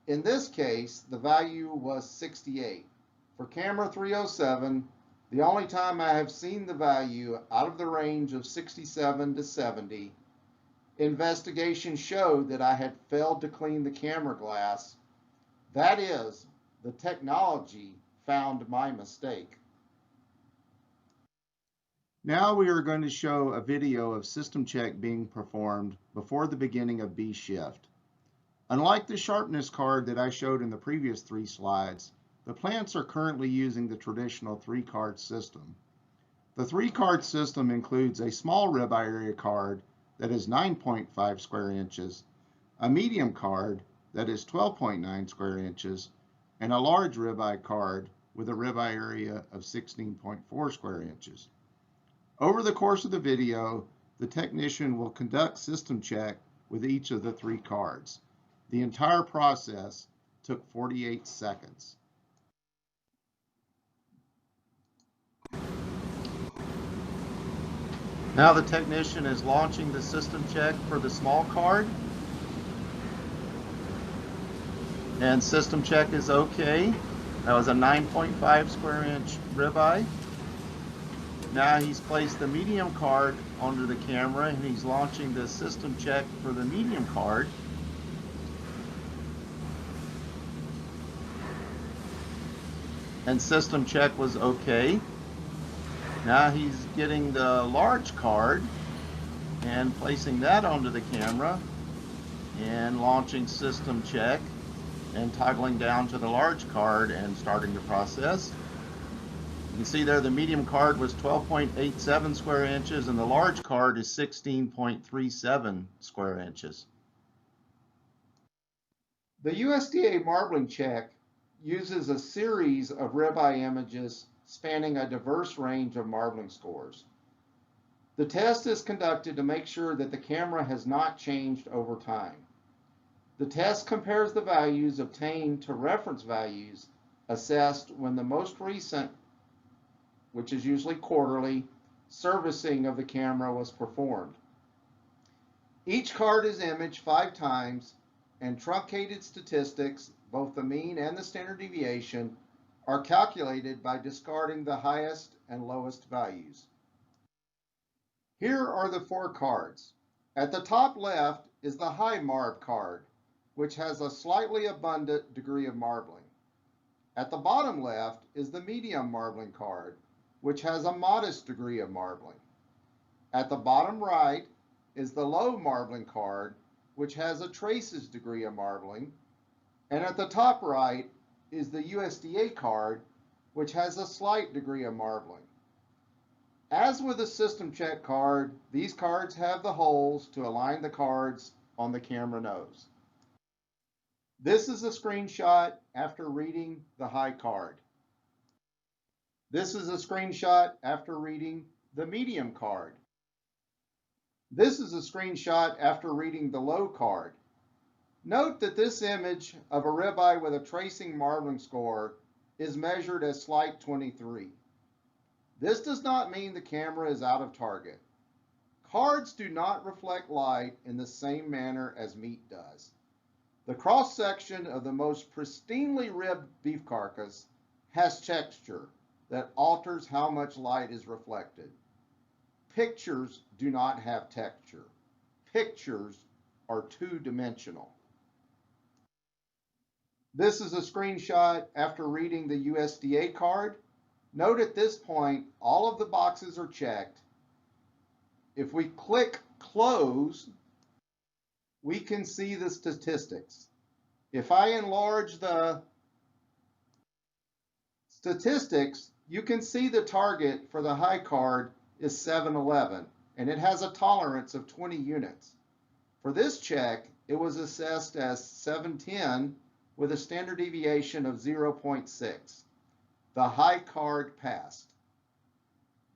In this case, the value was 68. For camera 307, the only time I have seen the value out of the range of 67 to 70, investigation showed that I had failed to clean the camera glass. That is, the technology found my mistake. Now we are going to show a video of system check being performed before the beginning of B shift. Unlike the sharpness card that I showed in the previous 3 slides, the plants are currently using the traditional 3-card system. The 3-card system includes a small ribeye area card that is 9.5 square inches, a medium card that is 12.9 square inches, and a large ribeye card with a ribeye area of 16.4 square inches. Over the course of the video, the technician will conduct system check with each of the 3 cards. The entire process took 48 seconds. Now the technician is launching the system check for the small card. And system check is okay. That was a 9.5 square inch ribeye. Now he's placed the medium card onto the camera and he's launching the system check for the medium card. And system check was okay. Now he's getting the large card and placing that onto the camera and launching system check and toggling down to the large card and starting the process. You can see there the medium card was 12.87 square inches and the large card is 16.37 square inches. The USDA marbling check uses a series of ribeye images spanning a diverse range of marbling scores. The test is conducted to make sure that the camera has not changed over time. The test compares the values obtained to reference values assessed when the most recent, which is usually quarterly, servicing of the camera was performed. Each card is imaged 5 times, and truncated statistics, both the mean and the standard deviation, are calculated by discarding the highest and lowest values. Here are the 4 cards. At the top left is the high marb card, which has a slightly abundant degree of marbling. At the bottom left is the medium marbling card, which has a modest degree of marbling. At the bottom right is the low marbling card, which has a traces degree of marbling. And at the top right is the USDA card, which has a slight degree of marbling. As with a system check card, these cards have the holes to align the cards on the camera nose. This is a screenshot after reading the high card. This is a screenshot after reading the medium card. This is a screenshot after reading the low card. Note that this image of a ribeye with a tracing marbling score is measured as slight 23. This does not mean the camera is out of target. Cards do not reflect light in the same manner as meat does. The cross-section of the most pristinely ribbed beef carcass has texture that alters how much light is reflected. Pictures do not have texture. Pictures are two-dimensional. This is a screenshot after reading the USDA card. Note at this point, all of the boxes are checked. If we click close, we can see the statistics. If I enlarge the statistics, you can see the target for the high card is 711, and it has a tolerance of 20 units. For this check, it was assessed as 710 with a standard deviation of 0.6. The high card passed.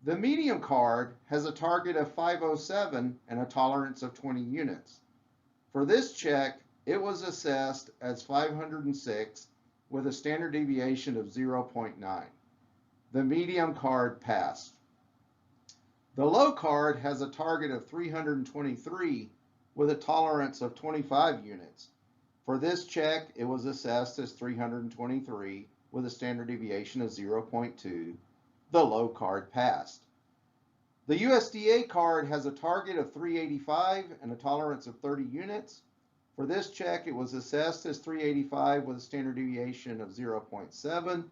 The medium card has a target of 507 and a tolerance of 20 units. For this check, it was assessed as 506 with a standard deviation of 0.9. The medium card passed. The low card has a target of 323 with a tolerance of 25 units. For this check, it was assessed as 323 with a standard deviation of 0.2. The low card passed. The USDA card has a target of 385 and a tolerance of 30 units. For this check, it was assessed as 385 with a standard deviation of 0.7.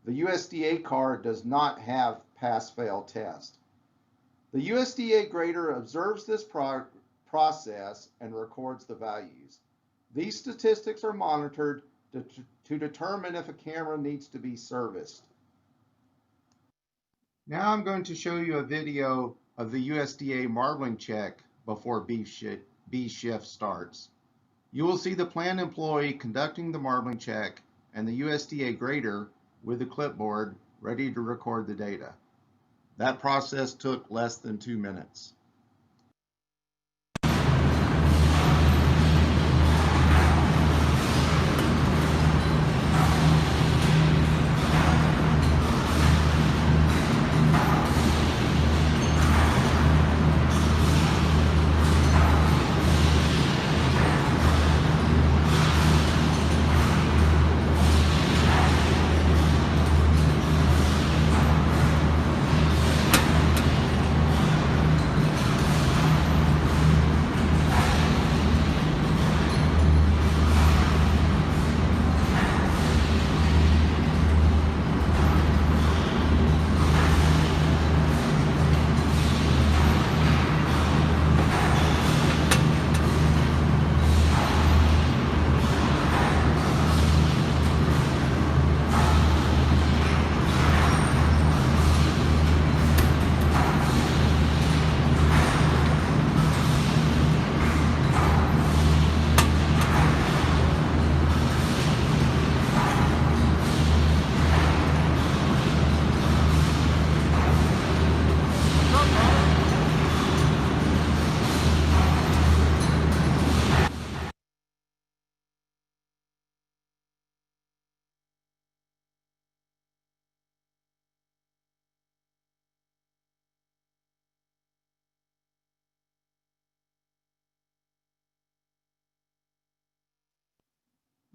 The USDA card does not have pass-fail test. The USDA grader observes this process and records the values. These statistics are monitored to determine if a camera needs to be serviced. Now I'm going to show you a video of the USDA marbling check before beef shift starts. You will see the plant employee conducting the marbling check and the USDA grader with the clipboard ready to record the data. That process took less than 2 minutes.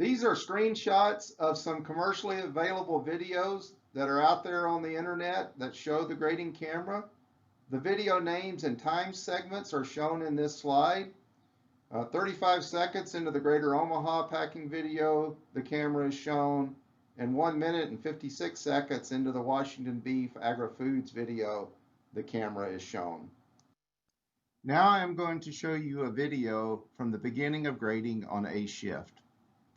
These are screenshots of some commercially available videos that are out there on the internet that show the grading camera. The video names and time segments are shown in this slide. 35 seconds into the Greater Omaha packing video, the camera is shown, and 1 minute and 56 seconds into the Washington Beef Agri-Foods video, the camera is shown. Now I am going to show you a video from the beginning of grading on A shift.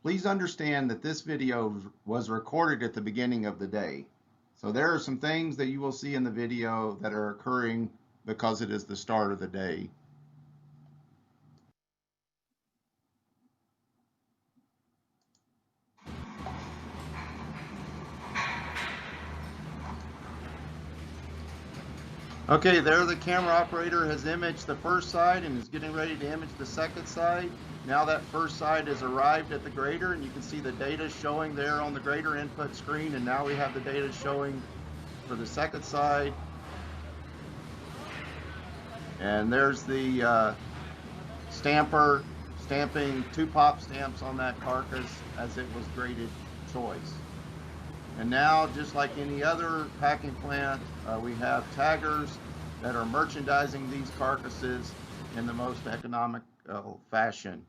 Please understand that this video was recorded at the beginning of the day. So there are some things that you will see in the video that are occurring because it is the start of the day. Okay, there the camera operator has imaged the first side and is getting ready to image the second side. Now that first side has arrived at the grader, and you can see the data showing there on the grader input screen, and now we have the data showing for the second side. And there's the stamper stamping 2 pop stamps on that carcass as it was graded choice. And now, just like any other packing plant, we have taggers that are merchandising these carcasses in the most economical fashion.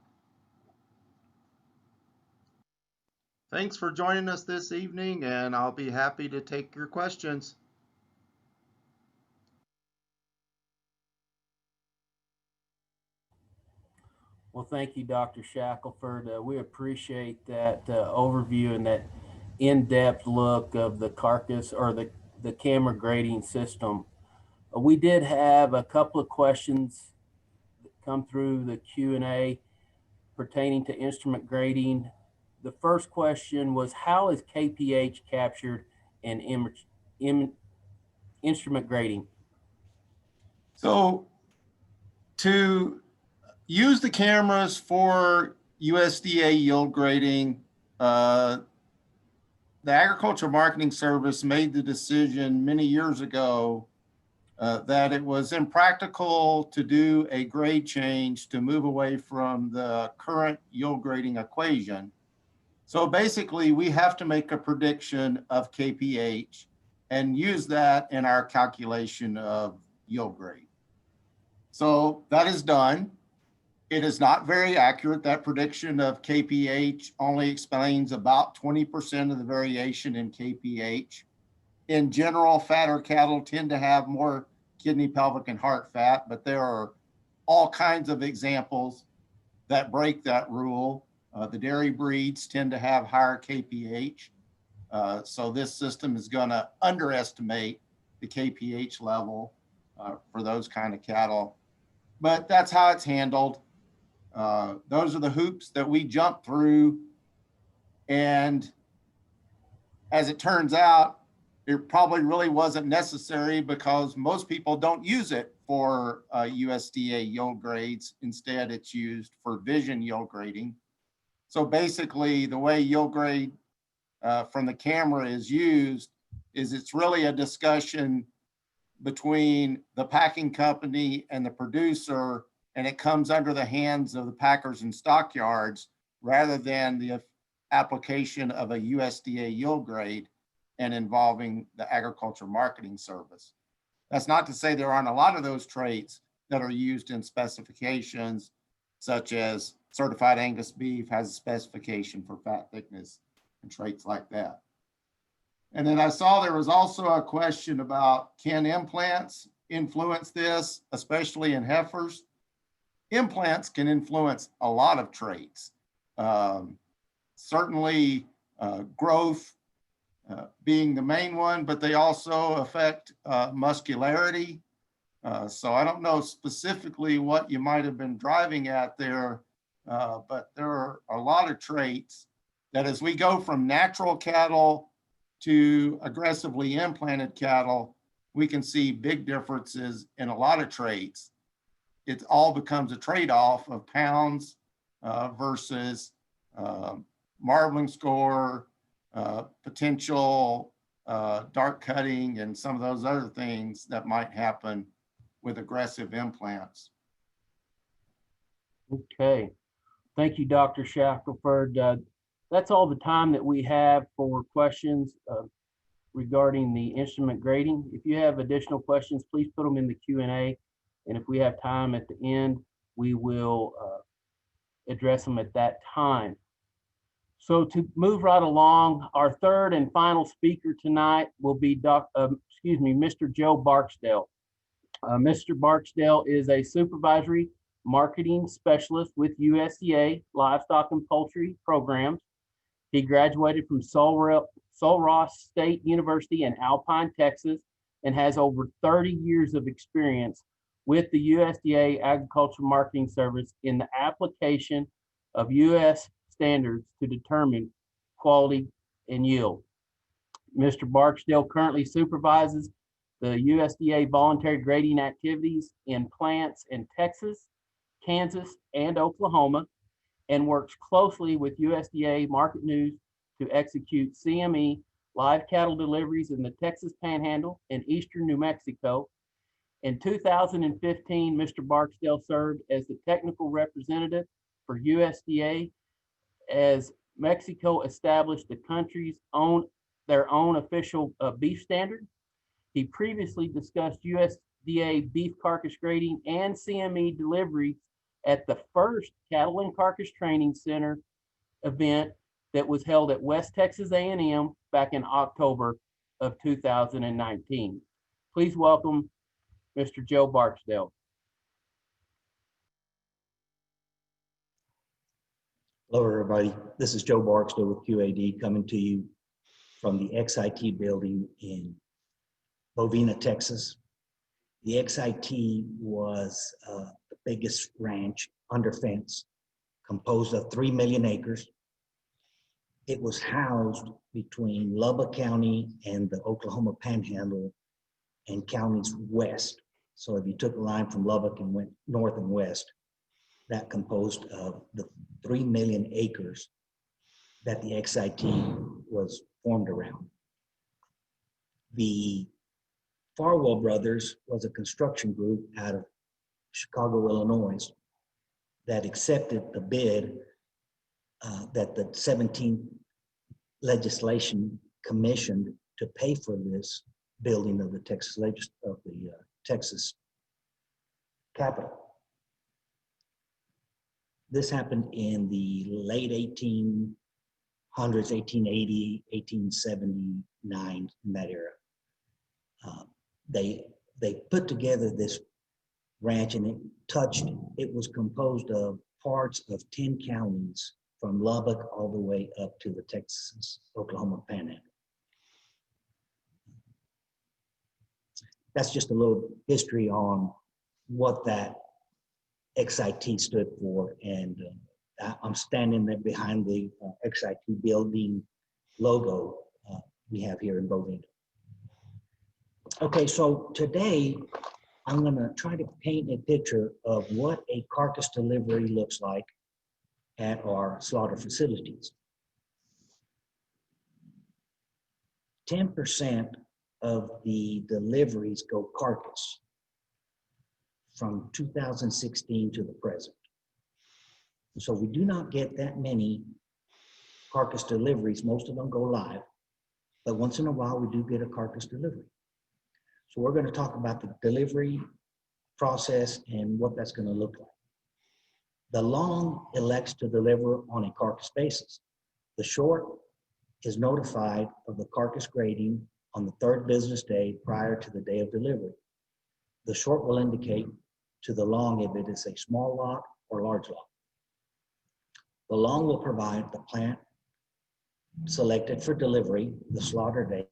Thanks for joining us this evening, and I'll be happy to take your questions. Well, thank you, Dr. Shackelford. We appreciate that overview and that in-depth look of the carcass or the camera grading system. We did have a couple of questions that come through the Q&A pertaining to instrument grading. The first question was, how is KPH captured in instrument grading? So to use the cameras for USDA yield grading, the Agricultural Marketing Service made the decision many years ago that it was impractical to do a grade change to move away from the current yield grading equation. So basically, we have to make a prediction of KPH and use that in our calculation of yield grade. So that is done. It is not very accurate. That prediction of KPH only explains about 20% of the variation in KPH. In general, fatter cattle tend to have more kidney, pelvic, and heart fat, but there are all kinds of examples that break that rule. The dairy breeds tend to have higher KPH. So this system is going to underestimate the KPH level for those kind of cattle. But that's how it's handled. Those are the hoops that we jump through. And as it turns out, it probably really wasn't necessary because most people don't use it for USDA yield grades. Instead, it's used for vision yield grading. So basically, the way yield grade from the camera is used is it's really a discussion between the packing company and the producer, and it comes under the hands of the packers and stockyards rather than the application of a USDA yield grade and involving the Agricultural Marketing Service. That's not to say there aren't a lot of those traits that are used in specifications, such as certified Angus beef has a specification for fat thickness and traits like that. And then I saw there was also a question about, can implants influence this, especially in heifers? Implants can influence a lot of traits. Certainly growth being the main one, but they also affect muscularity. So I don't know specifically what you might have been driving at there, but there are a lot of traits that as we go from natural cattle to aggressively implanted cattle, we can see big differences in a lot of traits. It all becomes a trade-off of pounds versus marbling score, potential dark cutting, and some of those other things that might happen with aggressive implants. Okay. Thank you, Dr. Shackelford. that's all the time that we have for questions regarding the instrument grading. If you have additional questions, please put them in the Q&A. And if we have time at the end, we will address them at that time. So to move right along, our third and final speaker tonight will be Mr. Joe Barksdale. Mr. Barksdale is a supervisory marketing specialist with USDA Livestock and Poultry programs. He graduated from Sul Ross State University in Alpine, Texas, and has over 30 years of experience with the USDA Agricultural Marketing Service in the application of U.S. standards to determine quality and yield. Mr. Barksdale currently supervises the USDA voluntary grading activities in plants in Texas, Kansas, and Oklahoma, and works closely with USDA Market News to execute CME live cattle deliveries in the Texas Panhandle and eastern New Mexico. In 2015, Mr. Barksdale served as the technical representative for USDA as Mexico established the country's their own official beef standard. He previously discussed USDA beef carcass grading and CME deliveries at the first Cattle and Carcass Training Center event that was held at West Texas A&M back in October of 2019. Please welcome Mr. Joe Barksdale. Hello, everybody. This is Joe Barksdale with QAD coming to you from the XIT building in Bovina, Texas. The XIT was the biggest ranch under fence, composed of 3 million acres. It was housed between Lubbock County and the Oklahoma Panhandle and counties west. So if you took a line from Lubbock and went north and west, that composed of the 3 million acres that the XIT was formed around. The Farwell Brothers was a construction group out of Chicago, Illinois, that accepted the bid that the 17th legislation commissioned to pay for this building of the Texas Capitol. This happened in the late 1800s, 1880, 1879, in that era. They put together this ranch, and it was composed of parts of 10 counties from Lubbock all the way up to the Texas, Oklahoma Panhandle. That's just a little history on what that XIT stood for, and I'm standing there behind the XIT building logo we have here in Bovina. Okay, so today I'm going to try to paint a picture of what a carcass delivery looks like at our slaughter facilities. 10% of the deliveries go carcass from 2016 to the present. So we do not get that many carcass deliveries. Most of them go live, but once in a while we do get a carcass delivery. So we're going to talk about the delivery process and what that's going to look like. The long elects to deliver on a carcass basis. The short is notified of the carcass grading on the 3rd business day prior to the day of delivery. The short will indicate to the long if it is a small lot or large lot. The long will provide the plant selected for delivery, the slaughter date,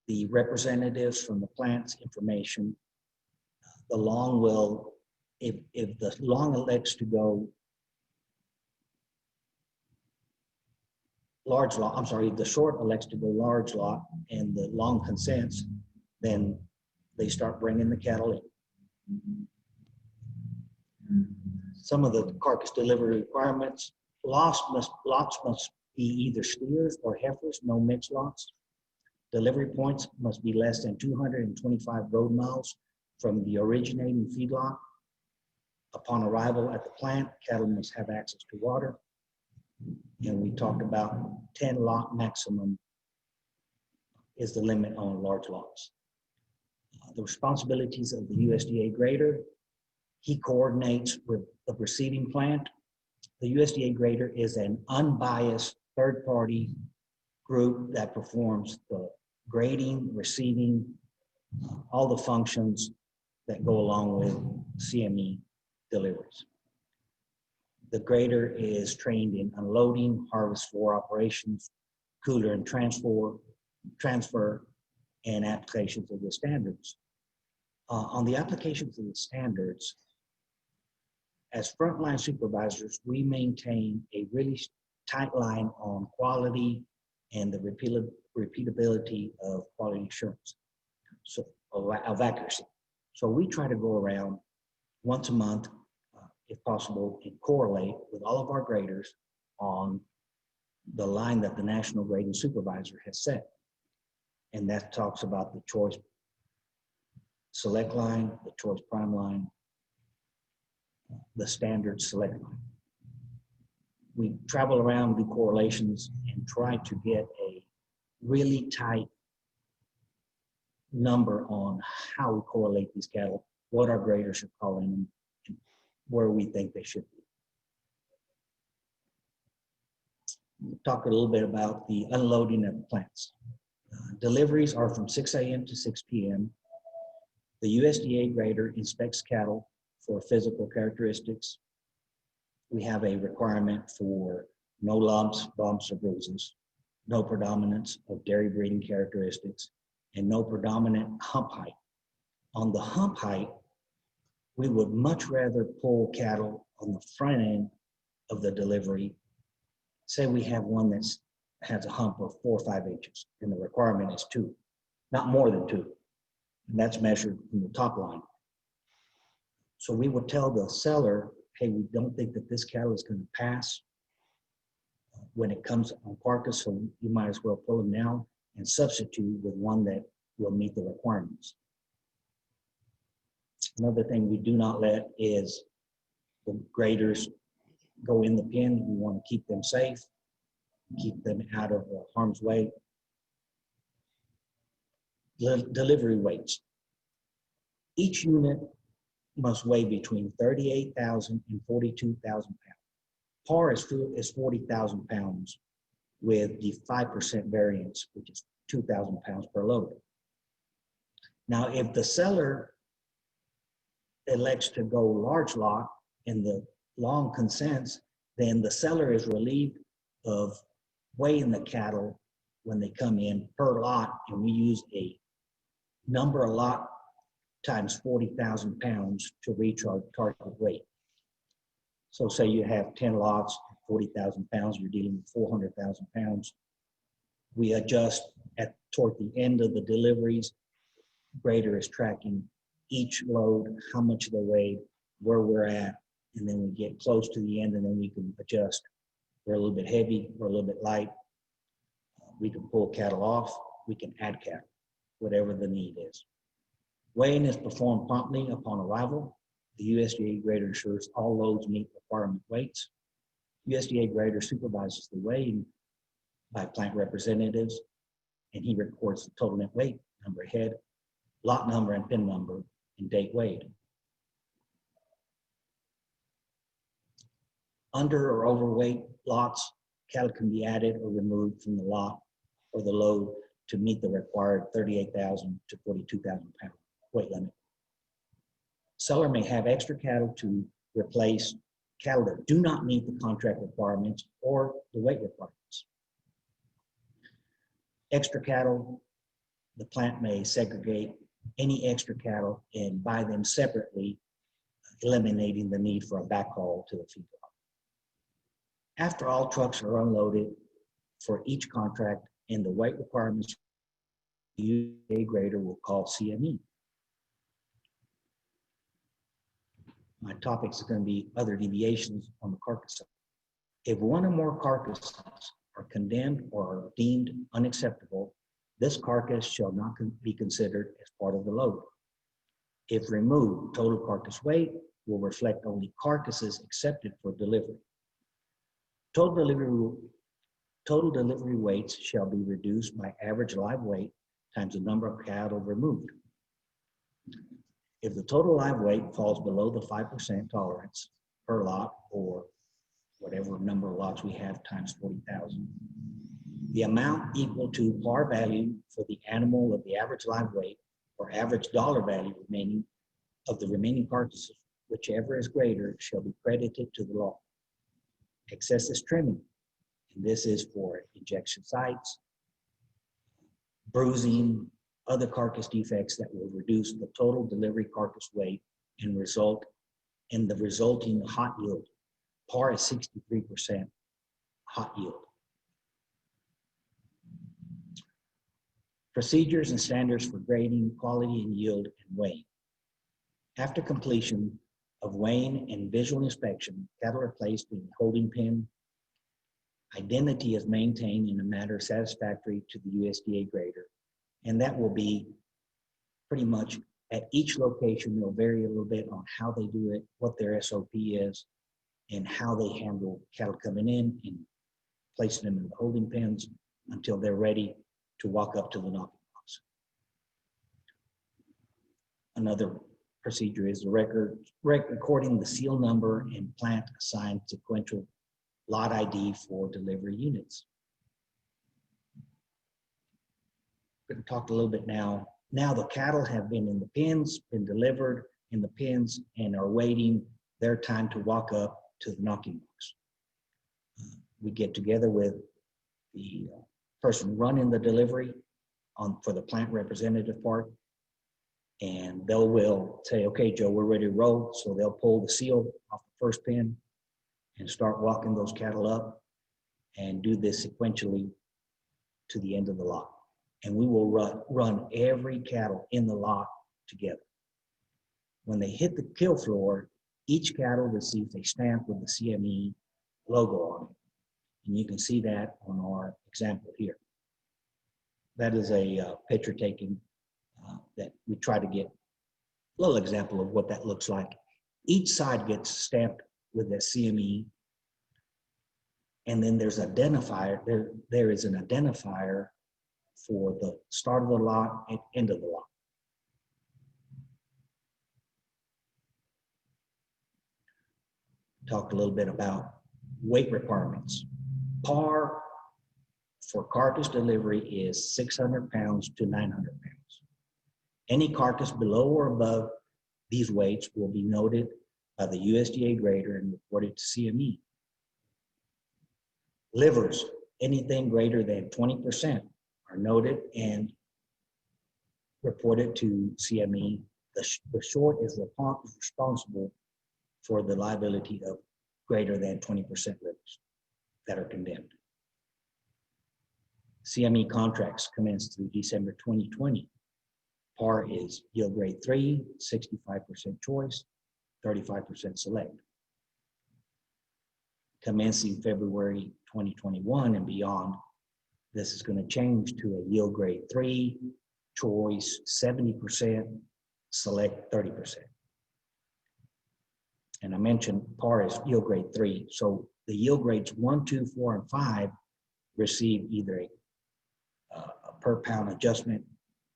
the representatives from the plant's information. The long will, if the long elects to go large lot, I'm sorry, if the short elects to go large lot and the long consents, then they start bringing the cattle in. Some of the carcass delivery requirements: lots must be either steers or heifers, no mixed lots. Delivery points must be less than 225 road miles from the originating feedlot. Upon arrival at the plant, cattle must have access to water. And we talked about 10 lot maximum is the limit on large lots. The responsibilities of the USDA grader, he coordinates with the receiving plant. The USDA grader is an unbiased third-party group that performs the grading, receiving, all the functions that go along with CME deliveries. The grader is trained in unloading, harvest floor operations, cooler and transfer, and applications of the standards. On the applications of the standards, as frontline supervisors, we maintain a really tight line on quality and the repeatability of quality assurance, so of accuracy. So we try to go around once a month, if possible, and correlate with all of our graders on the line that the National Grading Supervisor has set. And that talks about the choice select line, the choice prime line, the standard select line. We travel around, do correlations, and try to get a really tight number on how we correlate these cattle, what our graders should call in them, and where we think they should be. We'll talk a little bit about the unloading of the plants. Deliveries are from 6 a.m. to 6 p.m. The USDA grader inspects cattle for physical characteristics. We have a requirement for no lumps, bumps, or bruises, no predominance of dairy breeding characteristics, and no predominant hump height. On the hump height, we would much rather pull cattle on the front end of the delivery. Say we have one that has a hump of 4 or 5 inches, and the requirement is 2, not more than 2. And that's measured from the top line. So we would tell the seller, hey, we don't think that this cattle is going to pass when it comes on carcass, so you might as well pull them now and substitute with one that will meet the requirements. Another thing we do not let is the graders go in the pen. We want to keep them safe, keep them out of harm's way. Delivery weights. Each unit must weigh between 38,000 and 42,000 pounds. Par is 40,000 pounds with the 5% variance, which is 2,000 pounds per load. Now, if the seller elects to go large lot and the law consents, then the seller is relieved of weighing the cattle when they come in per lot, and we use a number of lot times 40,000 pounds to reach our target weight. So say you have 10 lots, 40,000 pounds, you're dealing with 400,000 pounds. We adjust toward the end of the deliveries. Grader is tracking each load, how much they weigh, where we're at, and then we get close to the end, and then we can adjust. We're a little bit heavy, we're a little bit light. We can pull cattle off, we can add cattle, whatever the need is. Weighing is performed promptly upon arrival. The USDA grader ensures all loads meet requirement weights. USDA grader supervises the weighing by plant representatives, and he records the total net weight, number of head, lot number and pin number, and date weighed. Under or overweight lots, cattle can be added or removed from the lot or the load to meet the required 38,000 to 42,000 pound weight limit. Seller may have extra cattle to replace cattle that do not meet the contract requirements or the weight requirements. Extra cattle, the plant may segregate any extra cattle and buy them separately, eliminating the need for a backhaul to the feedlot. After all trucks are unloaded for each contract and the weight requirements, the USDA grader will call CME. My topics are going to be other deviations on the carcass side. If one or more carcasses are condemned or deemed unacceptable, this carcass shall not be considered as part of the load. If removed, total carcass weight will reflect only carcasses accepted for delivery. Total delivery weights shall be reduced by average live weight times the number of cattle removed. If the total live weight falls below the 5% tolerance per lot, or whatever number of lots we have times 40,000, the amount equal to par value for the animal of the average live weight or average dollar value remaining of the remaining carcasses, whichever is greater, shall be credited to the law. Excess is trimming, and this is for injection sites, bruising, other carcass defects that will reduce the total delivery carcass weight and result in the resulting hot yield. Par is 63% hot yield. Procedures and standards for grading, quality and yield, and weighing. After completion of weighing and visual inspection, cattle are placed in a holding pen. Identity is maintained in a manner satisfactory to the USDA grader, and that will be pretty much at each location. They'll vary a little bit on how they do it, what their SOP is, and how they handle cattle coming in and placing them in the holding pens until they're ready to walk up to the knocking box. Another procedure is the recording the seal number and plant assigned sequential lot ID for delivery units. We're going to talk a little bit now. Now the cattle have been in the pens, been delivered in the pens, and are waiting their time to walk up to the knocking box. We get together with the person running the delivery for the plant representative part, and they will say, okay, Joe, we're ready to roll. So they'll pull the seal off the first pen and start walking those cattle up and do this sequentially to the end of the lot. And we will run every cattle in the lot together. When they hit the kill floor, each cattle receives a stamp with the CME logo on it. And you can see that on our example here. That is a picture taken that we try to get a little example of what that looks like. Each side gets stamped with the CME, and then there's identifier. There is an identifier for the start of the lot and end of the lot. Talked a little bit about weight requirements. Par for carcass delivery is 600 pounds to 900 pounds. Any carcass below or above these weights will be noted by the USDA grader and reported to CME. Livers, anything greater than 20%, are noted and reported to CME. The short is responsible for the liability of greater than 20% livers that are condemned. CME contracts commenced through December 2020. Par is yield grade 3, 65% choice, 35% select. Commencing February 2021 and beyond, this is going to change to a yield grade 3, choice 70%, select 30%. And I mentioned par is yield grade 3. So the yield grades 1, 2, 4, and 5 receive either a per pound adjustment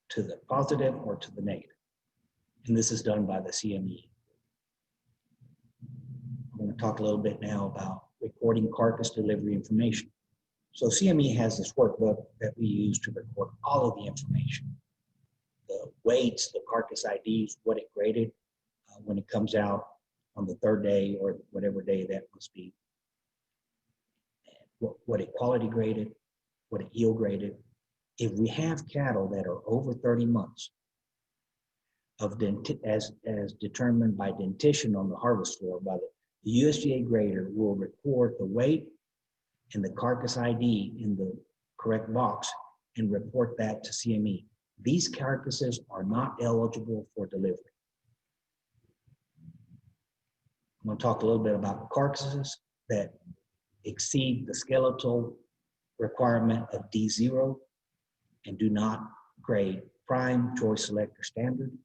to the positive or to the negative. And this is done by the CME. I'm going to talk a little bit now about recording carcass delivery information. So CME has this workbook that we use to record all of the information. The weights, the carcass IDs, what it graded when it comes out on the third day or whatever day that must be. What it quality graded, what it yield graded. If we have cattle that are over 30 months of as determined by dentition on the harvest floor, by the USDA grader will record the weight and the carcass ID in the correct box and report that to CME. These carcasses are not eligible for delivery. I'm going to talk a little bit about carcasses that exceed the skeletal requirement of D0 and do not grade prime, choice, select, or standard.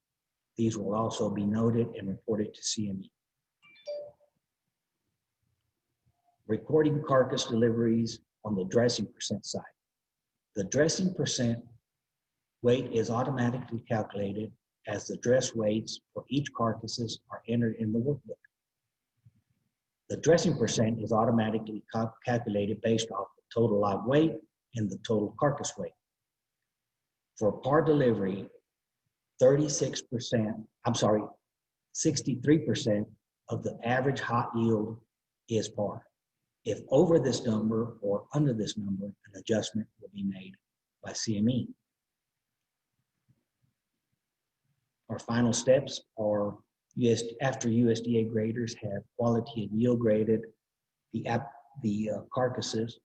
These will also be noted and reported to CME. recording carcass deliveries on the dressing percent side. The dressing percent weight is automatically calculated as the dress weights for each carcasses are entered in the workbook. The dressing percent is automatically calculated based off the total live weight and the total carcass weight. For par delivery, 63% of the average hot yield is par. If over this number or under this number, an adjustment will be made by CME. Our final steps are after USDA graders have quality and yield graded the carcasses,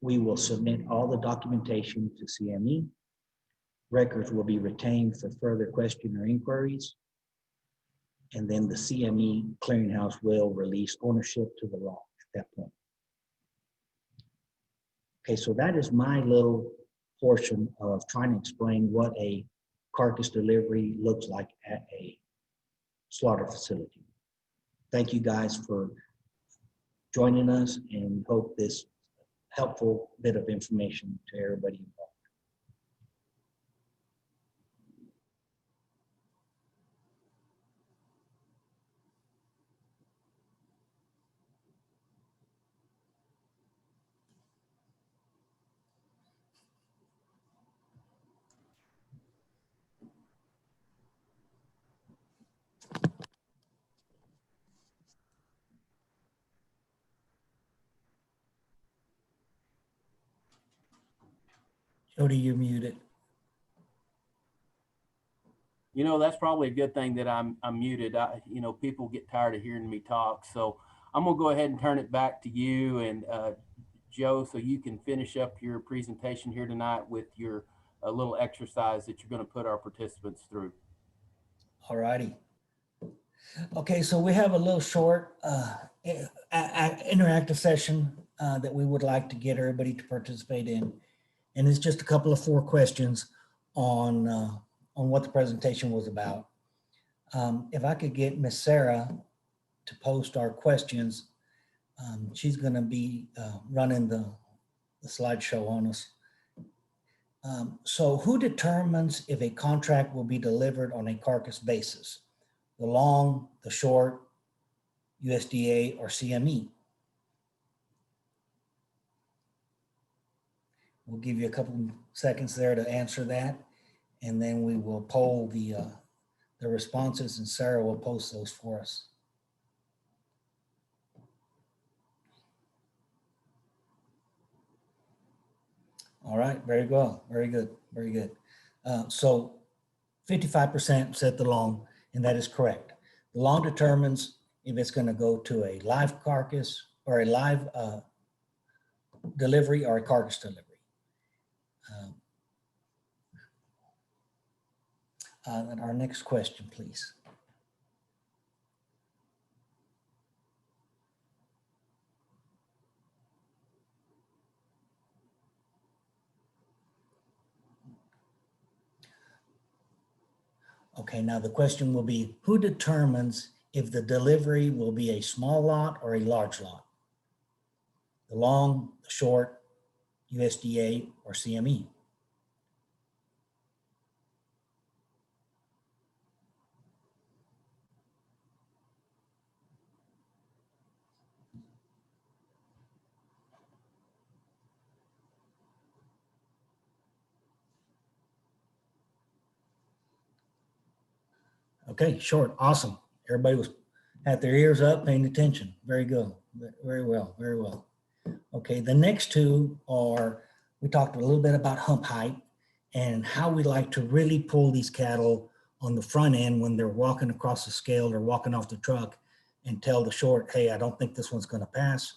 we will submit all the documentation to CME. Records will be retained for further question or inquiries, and then the CME clearinghouse will release ownership to the law at that point. Okay, so that is my little portion of trying to explain what a carcass delivery looks like at a slaughter facility. Thank you guys for joining us, and hope this helpful bit of information to everybody involved. Jody, you're muted. You know, that's probably a good thing that I'm muted. People get tired of hearing me talk. So I'm gonna go ahead and turn it back to you and Joe, so you can finish up your presentation here tonight with your little exercise that you're gonna put our participants through. All righty. Okay, so we have a little short interactive session that we would like to get everybody to participate in. And it's just a couple of 4 questions on what the presentation was about. If I could get Miss Sarah to post our questions, she's gonna be running the slideshow on us. So who determines if a contract will be delivered on a carcass basis? The long, the short, USDA, or CME? We'll give you a couple seconds there to answer that, and then we will poll the responses, and Sarah will post those for us. All right, very well, very good, very good. So 55% said the long, and that is correct. The long determines if it's going to go to a live carcass or a live delivery or a carcass delivery. And our next question, please. Okay, now the question will be, who determines if the delivery will be a small lot or a large lot? The long, the short, USDA, or CME? Okay, short, awesome. Everybody had their ears up, paying attention. Very good, very well, very well. Okay, the next 2 are, we talked a little bit about hump height and how we like to really pull these cattle on the front end when they're walking across the scale or walking off the truck, and tell the short, hey, I don't think this one's gonna pass.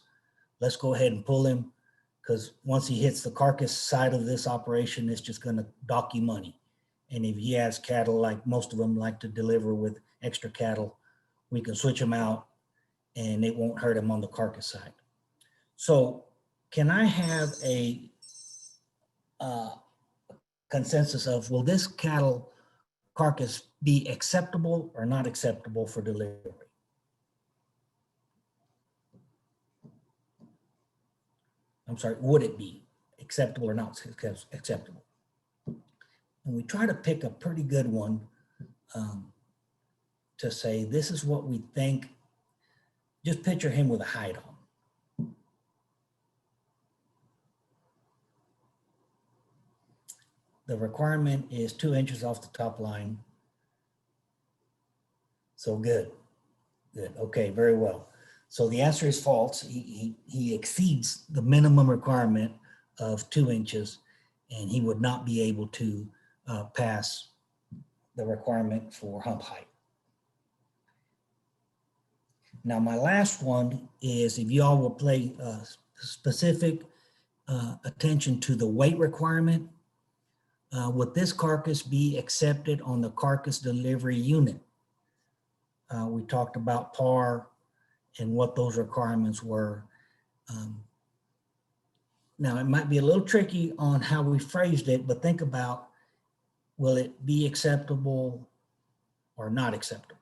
Let's go ahead and pull him, because once he hits the carcass side of this operation, it's just gonna dock you money. And if he has cattle, like most of them like to deliver with extra cattle, we can switch them out and it won't hurt him on the carcass side. So can I have a consensus of, will this cattle carcass be acceptable or not acceptable for delivery? would it be acceptable or not acceptable? And we try to pick a pretty good one to say, this is what we think. Just picture him with a hide on. The requirement is 2 inches off the top line. So good. Okay, very well. So the answer is false. He exceeds the minimum requirement of 2 inches, and he would not be able to pass the requirement for hump height. Now, my last one is, if you all will pay specific attention to the weight requirement, would this carcass be accepted on the carcass delivery unit? We talked about PAR and what those requirements were. Now, it might be a little tricky on how we phrased it, but think about, will it be acceptable or not acceptable?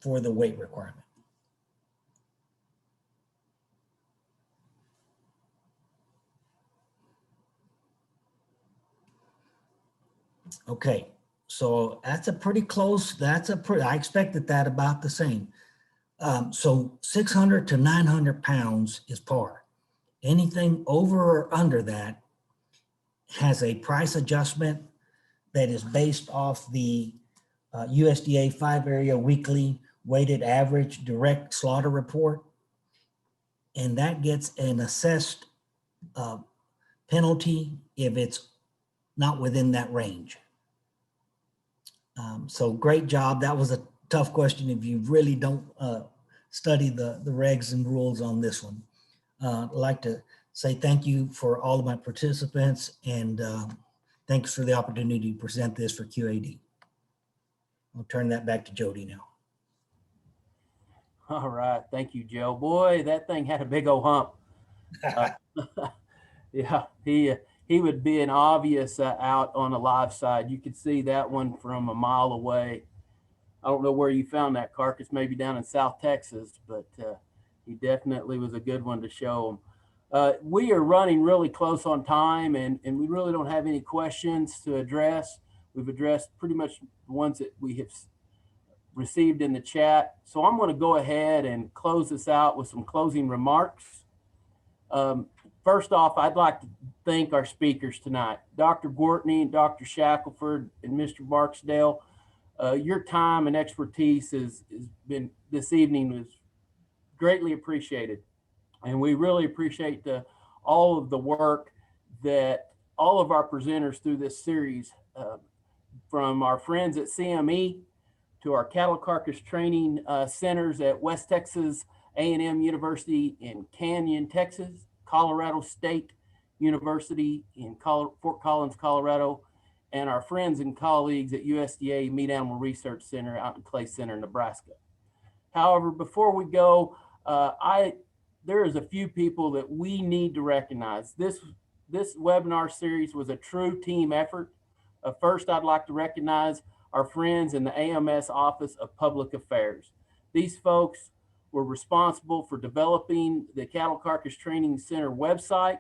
For the weight requirement. Okay, so that's a pretty close, I expected that about the same. So 600 to 900 pounds is par. Anything over or under that has a price adjustment that is based off the USDA 5-area weekly weighted average direct slaughter report. And that gets an assessed penalty if it's not within that range. So great job. That was a tough question if you really don't study the regs and rules on this one. I'd like to say thank you for all of my participants, and thanks for the opportunity to present this for QAD. I'll turn that back to Jody now. All right, thank you, Joe. Boy, that thing had a big old hump. Yeah, he would be an obvious out on the live side. You could see that one from a mile away. I don't know where you found that carcass, maybe down in South Texas, but he definitely was a good one to show them. We are running really close on time, and we really don't have any questions to address. We've addressed pretty much the ones that we have received in the chat. So I'm going to go ahead and close this out with some closing remarks. First off, I'd like to thank our speakers tonight, Dr. Gwartney and Dr. Shackelford and Mr. Barksdale. Your time and expertise has been this evening was greatly appreciated. And we really appreciate all of the work that all of our presenters through this series, from our friends at CME to our cattle carcass training centers at West Texas A&M University in Canyon, Texas, Colorado State University in Fort Collins, Colorado, and our friends and colleagues at USDA Meat Animal Research Center out in Clay Center, Nebraska. However, before we go, there is a few people that we need to recognize. This webinar series was a true team effort. First, I'd like to recognize our friends in the AMS Office of Public Affairs. These folks were responsible for developing the Cattle Carcass Training Center website,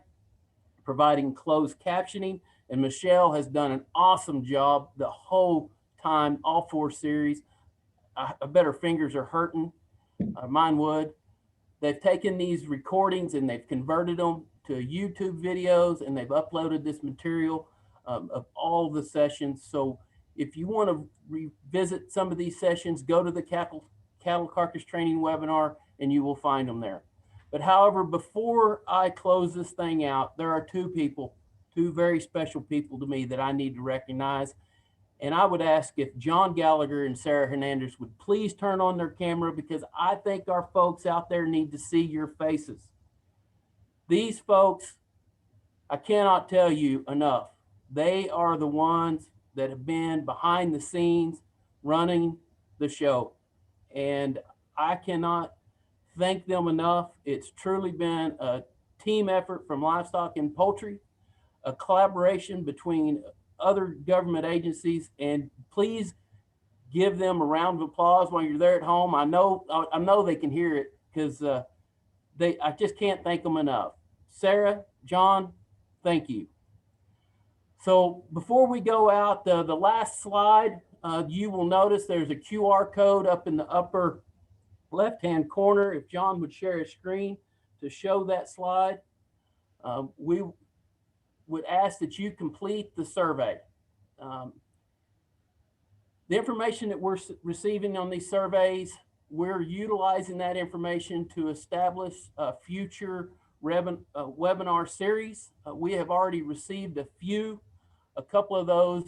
providing closed captioning, and Michelle has done an awesome job the whole time, all 4 series. I bet her fingers are hurting, mine would. They've taken these recordings and they've converted them to YouTube videos, and they've uploaded this material of all the sessions. So if you want to revisit some of these sessions, go to the cattle carcass training webinar and you will find them there. But however, before I close this thing out, there are 2 people, 2 very special people to me that I need to recognize. And I would ask if John Gallagher and Sarah Hernandez would please turn on their camera, because I think our folks out there need to see your faces. These folks, I cannot tell you enough. They are the ones that have been behind the scenes running the show. And I cannot thank them enough. It's truly been a team effort from Livestock and Poultry, a collaboration between other government agencies, and please give them a round of applause while you're there at home. I know they can hear it because I just can't thank them enough. Sarah, John, thank you. So before we go out, the last slide, you will notice there's a QR code up in the upper left-hand corner. If John would share his screen to show that slide, we would ask that you complete the survey. The information that we're receiving on these surveys, we're utilizing that information to establish a future webinar series. We have already received a couple of those.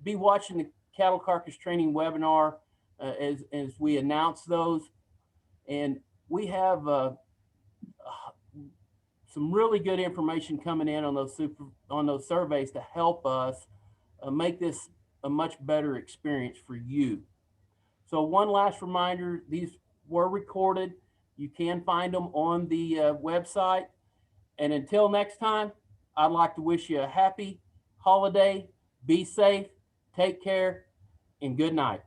Be watching the cattle carcass training webinar as we announce those. And we have some really good information coming in on those surveys to help us make this a much better experience for you. So one last reminder, these were recorded. You can find them on the website. And until next time, I'd like to wish you a happy holiday. Be safe, take care, and good night.